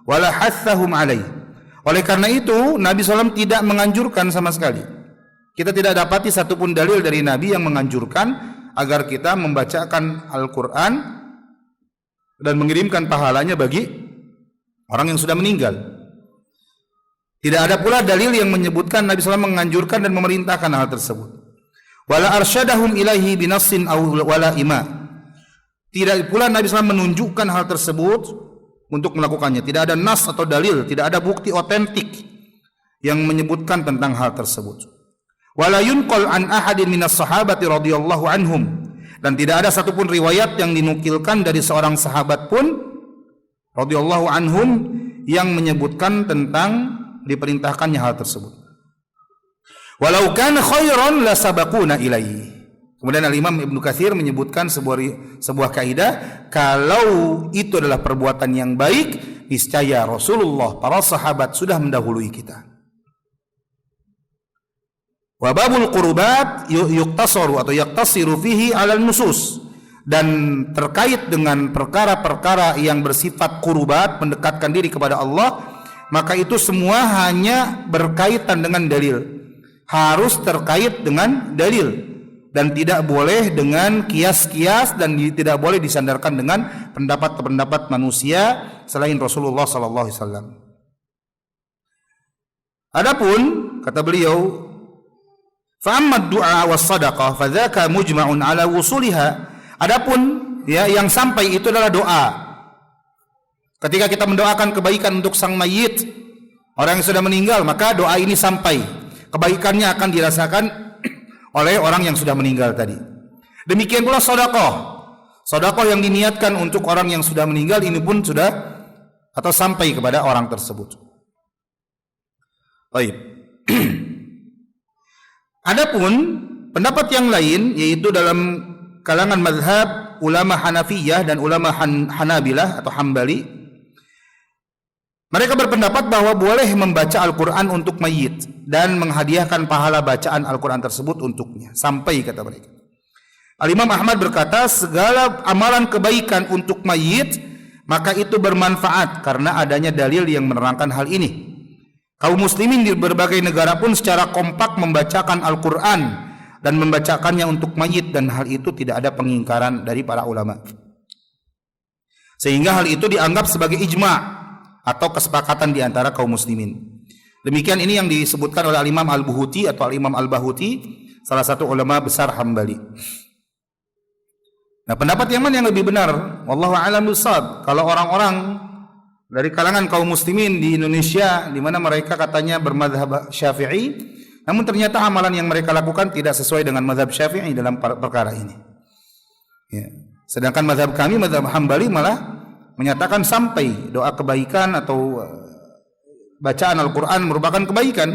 wala hathahum alaihi. Oleh karena itu Nabi SAW tidak menganjurkan sama sekali. Kita tidak dapati satupun dalil dari Nabi yang menganjurkan agar kita membacakan Al-Quran dan mengirimkan pahalanya bagi orang yang sudah meninggal. Tidak ada pula dalil yang menyebutkan Nabi SAW menganjurkan dan memerintahkan hal tersebut. Wala arsyadahum ilaihi binassin aw wala ima. Tidak pula Nabi SAW menunjukkan hal tersebut untuk melakukannya. Tidak ada nas atau dalil, tidak ada bukti otentik yang menyebutkan tentang hal tersebut. Wala yunqal an ahadin minas sahabati radhiyallahu anhum. Dan tidak ada satupun riwayat yang dinukilkan dari seorang sahabat pun radhiyallahu anhum yang menyebutkan tentang diperintahkannya hal tersebut. Walau kana khairan la sabaquna ilaihi. Kemudian Al-Imam Ibnu Katsir menyebutkan sebuah kaidah, kalau itu adalah perbuatan yang baik, niscaya Rasulullah, para sahabat sudah mendahului kita. Wa babul qurubat yuqtasaru atau yaqtasiru fihi 'alal nusus. Dan terkait dengan perkara-perkara yang bersifat qurubat, mendekatkan diri kepada Allah, maka itu semua hanya berkaitan dengan dalil. Harus terkait dengan dalil dan tidak boleh dengan kias-kias dan tidak boleh disandarkan dengan pendapat-pendapat manusia selain Rasulullah sallallahu alaihi wasallam. Adapun kata beliau, fa amma ad-du'a was sadaqah fa dzaka mujma'un ala wusuliha. Adapun ya yang sampai itu adalah doa. Ketika kita mendoakan kebaikan untuk sang mayit, orang yang sudah meninggal, maka doa ini sampai. Kebaikannya akan dirasakan oleh orang yang sudah meninggal tadi. Demikian pula sedekah. Sedekah yang diniatkan untuk orang yang sudah meninggal ini pun sudah atau sampai kepada orang tersebut. Baik. Adapun pendapat yang lain, yaitu dalam kalangan mazhab ulama Hanafiyah dan ulama Hanabilah atau Hambali, mereka berpendapat bahwa boleh membaca Al-Quran untuk mayit dan menghadiahkan pahala bacaan Al-Quran tersebut untuknya. Sampai kata mereka. Al-Imam Ahmad berkata, segala amalan kebaikan untuk mayit, maka itu bermanfaat karena adanya dalil yang menerangkan hal ini. Kaum muslimin di berbagai negara pun secara kompak membacakan Al-Quran dan membacakannya untuk mayit, dan hal itu tidak ada pengingkaran dari para ulama. Sehingga hal itu dianggap sebagai ijma' atau kesepakatan di antara kaum muslimin. Demikian ini yang disebutkan oleh Al-Imam Al-Buhuti atau Al-Imam Al-Bahuti, salah satu ulama besar Hambali. Nah, pendapat yang mana yang lebih benar? Wallahu a'lam bishawab. Kalau orang-orang dari kalangan kaum muslimin di Indonesia, di mana mereka katanya bermadzhab Syafi'i, namun ternyata amalan yang mereka lakukan tidak sesuai dengan mazhab Syafi'i dalam perkara ini. Ya. Sedangkan mazhab kami, mazhab Hambali, malah menyatakan sampai doa kebaikan atau bacaan Al-Quran merupakan kebaikan,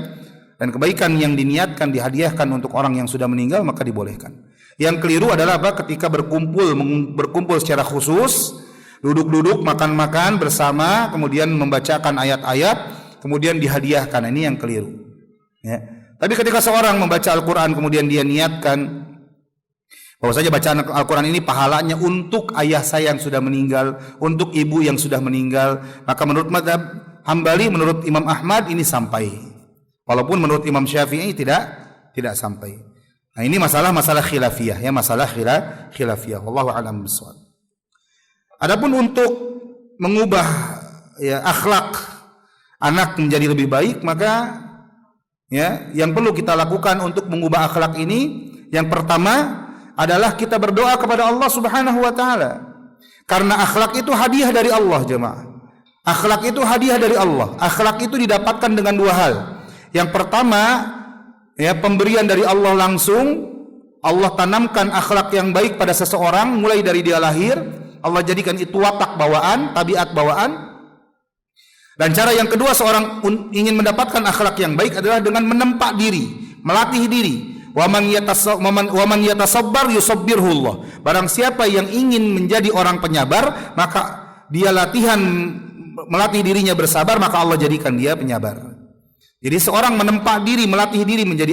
dan kebaikan yang diniatkan dihadiahkan untuk orang yang sudah meninggal maka dibolehkan. Yang keliru adalah apa? Ketika berkumpul secara khusus, duduk-duduk, makan-makan bersama, kemudian membacakan ayat-ayat, kemudian dihadiahkan. Ini yang keliru. Ya. Tapi ketika seorang membaca Al-Quran kemudian dia niatkan bahwa saja bacaan Al-Quran ini pahalanya untuk ayah saya yang sudah meninggal, untuk ibu yang sudah meninggal, maka menurut mazhab Hambali, menurut Imam Ahmad ini sampai. Walaupun menurut Imam Syafi'i tidak sampai. Nah, ini masalah khilafiyah, ya, masalah khilafiyah. Wallahu a'lam bishawab. Adapun untuk mengubah ya akhlak anak menjadi lebih baik, maka ya, yang perlu kita lakukan untuk mengubah akhlak ini, yang pertama adalah kita berdoa kepada Allah Subhanahu wa taala. Karena akhlak itu hadiah dari Allah, jemaah. Akhlak itu hadiah dari Allah. Akhlak itu didapatkan dengan dua hal. Yang pertama, ya, pemberian dari Allah langsung. Allah tanamkan akhlak yang baik pada seseorang mulai dari dia lahir. Allah jadikan itu watak bawaan, tabiat bawaan. Dan cara yang kedua seorang ingin mendapatkan akhlak yang baik adalah dengan menempa diri, melatih diri. Wa man yatasabbar yusabbirhu Allah. Barang siapa yang ingin menjadi orang penyabar, maka dia melatih dirinya bersabar, maka Allah jadikan dia penyabar. Jadi seorang menempa diri, melatih diri menjadi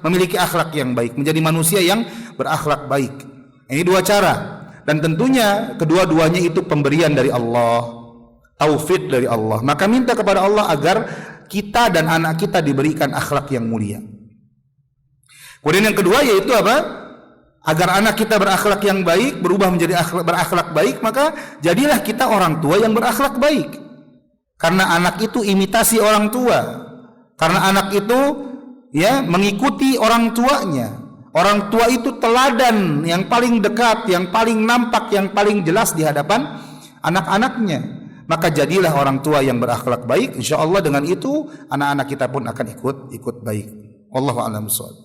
memiliki akhlak yang baik, menjadi manusia yang berakhlak baik. Ini dua cara. Dan tentunya kedua-duanya itu pemberian dari Allah, taufik dari Allah. Maka minta kepada Allah agar kita dan anak kita diberikan akhlak yang mulia. Kemudian yang kedua yaitu apa? Agar anak kita berakhlak yang baik, berubah menjadi berakhlak baik, maka jadilah kita orang tua yang berakhlak baik. Karena anak itu imitasi orang tua. Karena anak itu ya mengikuti orang tuanya. Orang tua itu teladan yang paling dekat, yang paling nampak, yang paling jelas di hadapan anak-anaknya. Maka jadilah orang tua yang berakhlak baik, insya Allah dengan itu anak-anak kita pun akan ikut baik. Wallahu a'lam bishawab.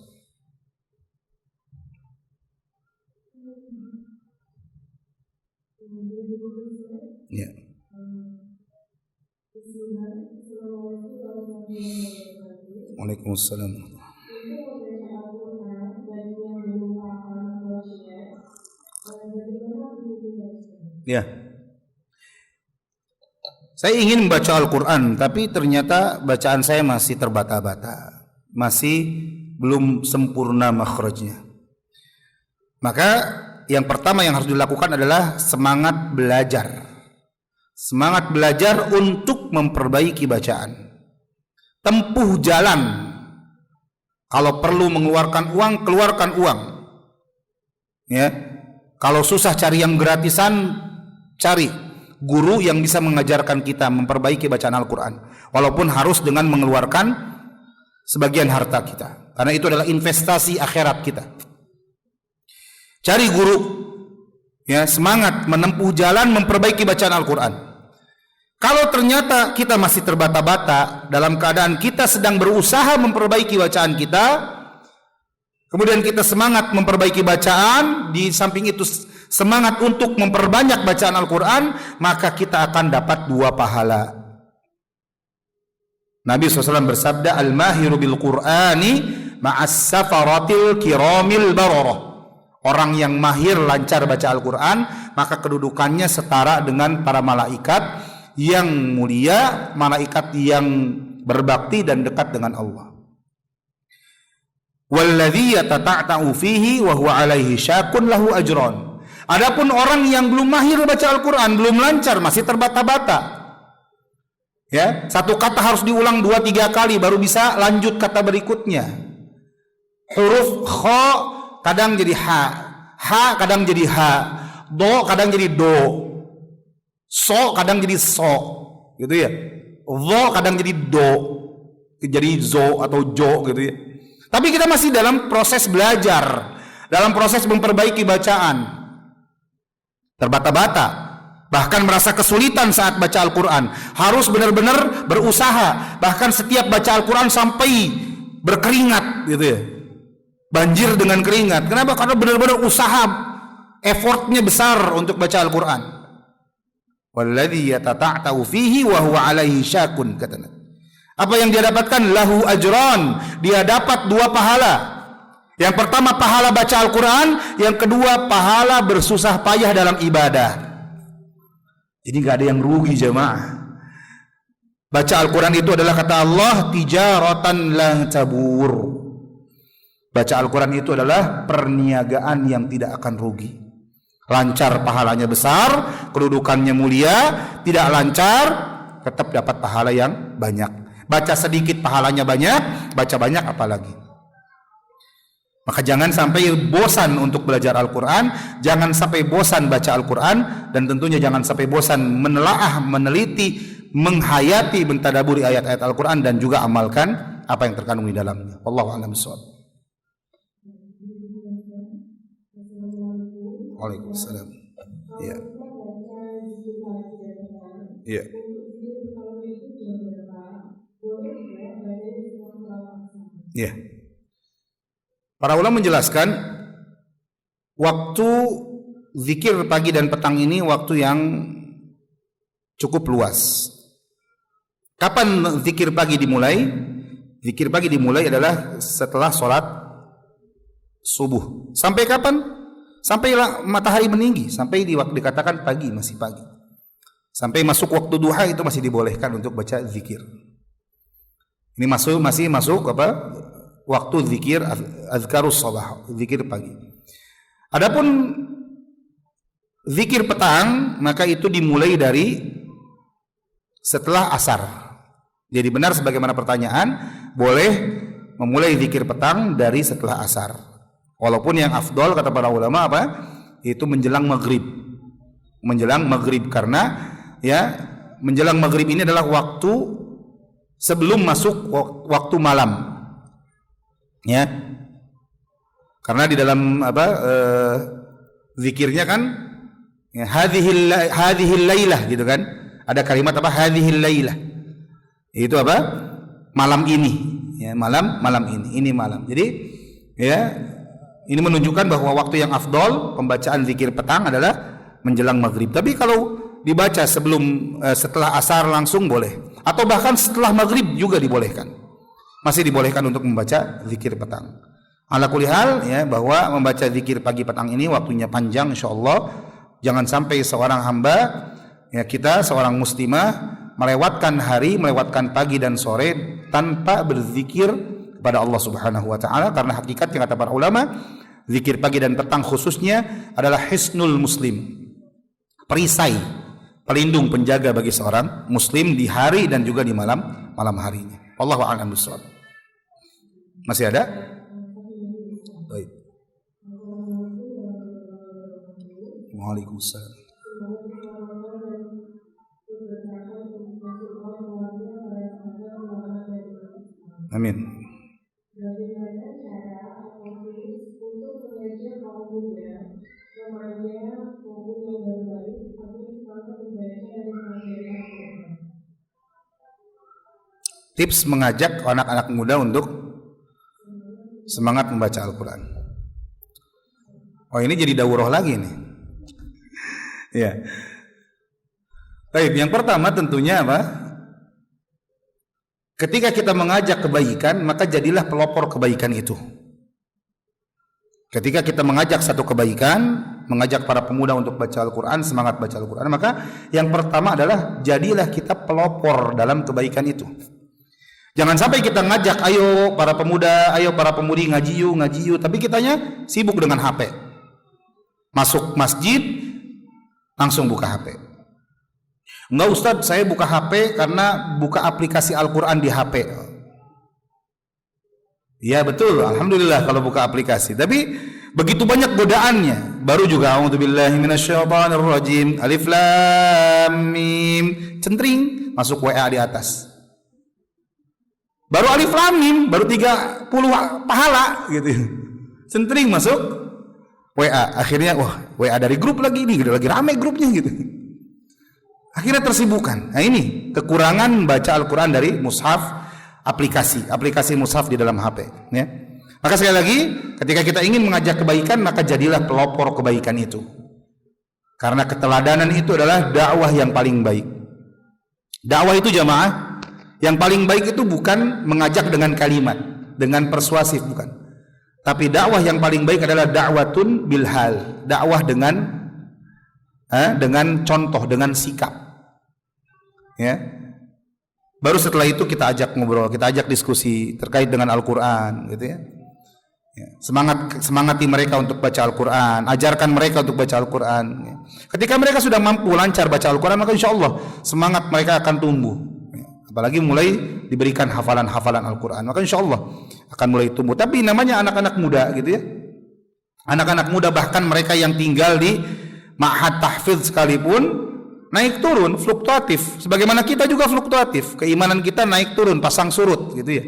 Ya. Waalaikumsalam. Ya. Saya ingin membaca Al-Quran, tapi ternyata bacaan saya masih terbata-bata, masih belum sempurna makhrajnya. Maka yang pertama yang harus dilakukan adalah semangat belajar. Semangat belajar untuk memperbaiki bacaan. Tempuh jalan. Kalau perlu mengeluarkan uang, keluarkan uang. Ya. Kalau susah cari yang gratisan, cari guru yang bisa mengajarkan kita memperbaiki bacaan Al-Quran, walaupun harus dengan mengeluarkan sebagian harta kita, karena itu adalah investasi akhirat kita. Cari guru, ya, semangat menempuh jalan memperbaiki bacaan Al-Quran. Kalau ternyata kita masih terbata-bata dalam keadaan kita sedang berusaha memperbaiki bacaan kita, kemudian kita semangat memperbaiki bacaan, di samping itu semangat untuk memperbanyak bacaan Al-Quran, maka kita akan dapat 2 pahala. Nabi SAW bersabda, Al-mahiru bil-Qur'ani ma'as safaratil kiramil bararah. Orang yang mahir lancar baca Al-Quran, maka kedudukannya setara dengan para malaikat yang mulia, malaikat yang berbakti dan dekat dengan Allah. Walladzi yatata'ta'u fihi wa huwa 'alaihi syakun lahu ajran. Adapun orang yang belum mahir baca Al-Quran, belum lancar, masih terbata-bata, ya, satu kata harus diulang 2-3 kali baru bisa lanjut kata berikutnya. Huruf kha kadang jadi ha kadang jadi ha, do kadang jadi do, so kadang jadi so, gitu ya. Zo kadang jadi do, jadi zo atau jo, gitu ya. Tapi kita masih dalam proses belajar, dalam proses memperbaiki bacaan. Terbata-bata, bahkan merasa kesulitan saat baca Al-Quran, harus benar-benar berusaha, bahkan setiap baca Al-Quran sampai berkeringat, gitu ya, banjir dengan keringat. Kenapa? Karena benar-benar usaha, effortnya besar untuk baca Al-Quran. Walladzi yatata'ta'u fihi wa huwa 'alaihi syakun, katanya. Apa yang dia dapatkan? Lahu ajran, dia dapat 2 pahala. Yang pertama pahala baca Al-Quran, yang kedua pahala bersusah payah dalam ibadah. Jadi gak ada yang rugi jemaah. Baca Al-Quran itu adalah kata Allah, tijaratan la tabur. Baca Al-Quran itu adalah perniagaan yang tidak akan rugi. Lancar pahalanya besar, kedudukannya mulia. Tidak lancar, tetap dapat pahala yang banyak. Baca sedikit pahalanya banyak, baca banyak apalagi. Maka jangan sampai bosan untuk belajar Al-Quran, jangan sampai bosan baca Al-Quran, dan tentunya jangan sampai bosan menelaah, meneliti, menghayati, mentadaburi ayat-ayat Al-Quran, dan juga amalkan apa yang terkandung di dalamnya. Wallahu a'lam bishawab. Waalaikumsalam. Iya. Iya. Iya. Para ulama menjelaskan waktu zikir pagi dan petang ini waktu yang cukup luas. Kapan zikir pagi dimulai? Zikir pagi dimulai adalah setelah sholat subuh. Sampai kapan? Sampai matahari meninggi. Sampai dikatakan pagi, masih pagi. Sampai masuk waktu duha itu masih dibolehkan untuk baca zikir. Ini masih masuk apa? Waktu zikir azkarus sabah, zikir pagi. Adapun zikir petang, maka itu dimulai dari setelah asar. Jadi benar sebagaimana pertanyaan, boleh memulai zikir petang dari setelah asar. Walaupun yang afdol kata para ulama apa? Itu menjelang maghrib. Menjelang maghrib, karena ya menjelang maghrib ini adalah waktu sebelum masuk waktu malam. Ya. Karena di dalam zikirnya kan ya, hadhil lailah gitu kan. Ada kalimat apa? Hadhil lailah. Itu apa? Malam ini. Ya, malam ini. Ini malam. Jadi ya, ini menunjukkan bahwa waktu yang afdol pembacaan zikir petang adalah menjelang maghrib. Tapi kalau dibaca setelah asar langsung boleh, atau bahkan setelah maghrib juga dibolehkan. Masih dibolehkan untuk membaca zikir petang. Ala kulli hal ya, bahwa membaca zikir pagi petang ini waktunya panjang insyaallah. Jangan sampai seorang hamba ya, kita seorang muslimah melewatkan hari, melewatkan pagi dan sore tanpa berzikir kepada Allah Subhanahu wa taala, karena hakikatnya kata para ulama, zikir pagi dan petang khususnya adalah hisnul muslim. Perisai, pelindung, penjaga bagi seorang muslim di hari dan juga di malam harinya. Wallahu a'lam bishawab. Masih ada? Baik. Waalaikumsalam. Amin. Tips mengajak anak-anak muda untuk semangat membaca Al-Quran. Oh, ini jadi daurah lagi nih. Ya. Baik, yang pertama tentunya apa? Ketika kita mengajak kebaikan, maka jadilah pelopor kebaikan itu. Ketika kita mengajak satu kebaikan, mengajak para pemuda untuk baca Al-Quran, semangat baca Al-Quran, maka yang pertama adalah jadilah kita pelopor dalam kebaikan itu. Jangan sampai kita ngajak, ayo para pemuda, ayo para pemudi ngaji yuk, tapi kitanya sibuk dengan HP. Masuk masjid, langsung buka HP. Enggak Ustadz, saya buka HP karena buka aplikasi Al-Quran di HP. Ya betul, alhamdulillah kalau buka aplikasi. Tapi begitu banyak godaannya. Baru juga a'udzubillahi minasyaitonirrajim, alif lam mim, centring, masuk WA di atas. Baru alif lam mim, baru 30 pahala gitu. Centring masuk WA. Akhirnya wah, WA dari grup lagi ini, lagi rame grupnya gitu. Akhirnya tersibukkan. Nah ini kekurangan baca Al-Quran dari mushaf, aplikasi mushaf di dalam HP ya. Maka sekali lagi, ketika kita ingin mengajak kebaikan, maka jadilah pelopor kebaikan itu. Karena keteladanan itu adalah dakwah yang paling baik. Dakwah itu jamaah, yang paling baik itu bukan mengajak dengan kalimat, dengan persuasif, bukan. Tapi dakwah yang paling baik adalah dakwatun bilhal, dakwah dengan contoh, dengan sikap. Ya. Baru setelah itu kita ajak ngobrol, kita ajak diskusi terkait dengan Al-Quran, gitu ya. Ya. Semangati mereka untuk baca Al-Quran, ajarkan mereka untuk baca Al-Quran. Ya. Ketika mereka sudah mampu lancar baca Al-Quran, maka insya Allah semangat mereka akan tumbuh. Ya. Apalagi mulai diberikan hafalan-hafalan Al-Quran, maka insya Allah akan mulai tumbuh. Tapi namanya anak-anak muda, gitu ya. Anak-anak muda, bahkan mereka yang tinggal di ma'had tahfidz sekalipun, naik turun, fluktuatif. Sebagaimana kita juga fluktuatif, keimanan kita naik turun, pasang surut, gitu ya.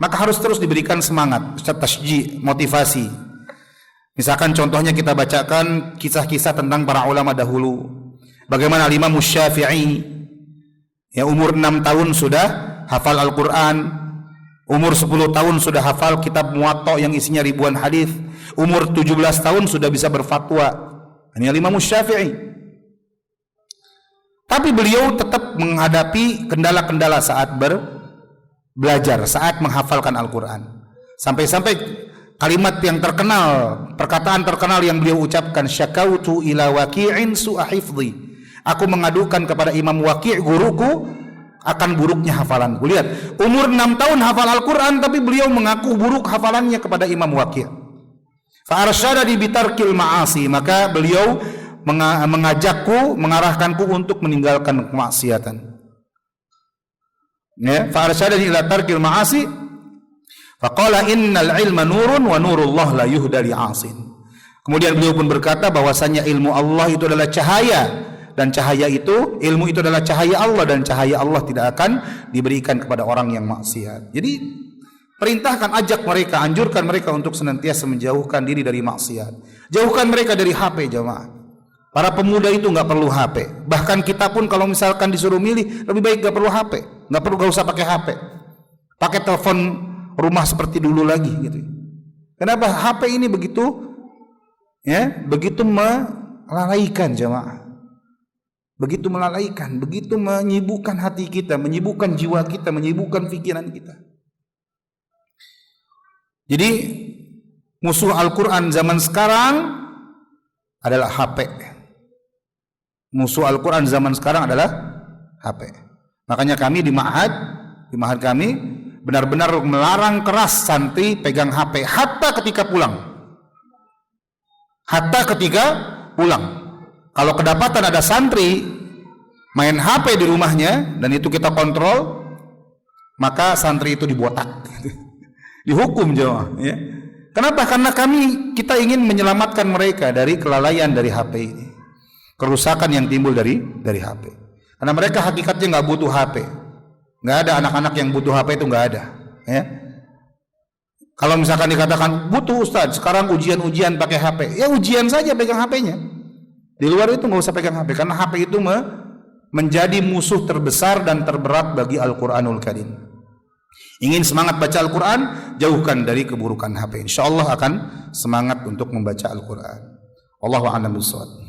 Maka harus terus diberikan semangat, tasji, motivasi. Misalkan contohnya kita bacakan kisah-kisah tentang para ulama dahulu. Bagaimana Imam Syafi'i, yang umur 6 tahun sudah hafal Al-Quran, umur 10 tahun sudah hafal kitab Muwatta yang isinya ribuan hadis, umur 17 tahun sudah bisa berfatwa. Ini Imam Syafi'i. Tapi beliau tetap menghadapi kendala-kendala saat belajar, saat menghafalkan Al-Quran. Sampai-sampai kalimat yang terkenal, perkataan terkenal yang beliau ucapkan, syakautu ila waqi'in su'a hifdhi. Aku mengadukan kepada Imam Waqi', guruku, akan buruknya hafalanku. Lihat, umur 6 tahun hafal Al-Quran, tapi beliau mengaku buruk hafalannya kepada Imam Waqi'. Fa'arsyadani bitarkil ma'asi, maka beliau mengajakku, mengarahkanku untuk meninggalkan kemaksiatan. Ya, fa'arsyadani ila tarkil ma'asi, faqala innal ilma nurun wa nurullah la yuhda li'asin. Kemudian beliau pun berkata bahwasanya ilmu Allah itu adalah cahaya dan cahaya itu, ilmu itu adalah cahaya Allah, dan cahaya Allah tidak akan diberikan kepada orang yang maksiat. Jadi perintahkan, ajak mereka, anjurkan mereka untuk senantiasa menjauhkan diri dari maksiat. Jauhkan mereka dari HP, jemaah. Para pemuda itu nggak perlu HP. Bahkan kita pun kalau misalkan disuruh milih, lebih baik nggak perlu HP. Nggak usah pakai HP. Pakai telepon rumah seperti dulu lagi gitu. Kenapa? HP ini begitu melalaikan, jemaah. Begitu melalaikan, begitu menyibukkan hati kita, menyibukkan jiwa kita, menyibukkan pikiran kita. Jadi musuh Al-Quran zaman sekarang adalah HP. Musuh Al-Quran zaman sekarang adalah HP. Makanya kami di ma'had kami benar-benar melarang keras santri pegang HP hatta ketika pulang. Kalau kedapatan ada santri main HP di rumahnya dan itu kita kontrol, maka santri itu dibotak, dihukum, jemaah. Ya. Kenapa? Karena kita ingin menyelamatkan mereka dari kelalaian dari HP ini, kerusakan yang timbul dari HP. Karena mereka hakikatnya nggak butuh HP, nggak ada anak-anak yang butuh HP, itu nggak ada. Ya. Kalau misalkan dikatakan butuh Ustaz, sekarang ujian pakai HP, ya ujian saja pegang HP-nya. Di luar itu nggak usah pegang HP, karena HP itu menjadi musuh terbesar dan terberat bagi Al-Quranul Karim. Ingin semangat baca Al-Quran, jauhkan dari keburukan HP. Insya Allah akan semangat untuk membaca Al-Quran. Wallahu a'lam bishawab.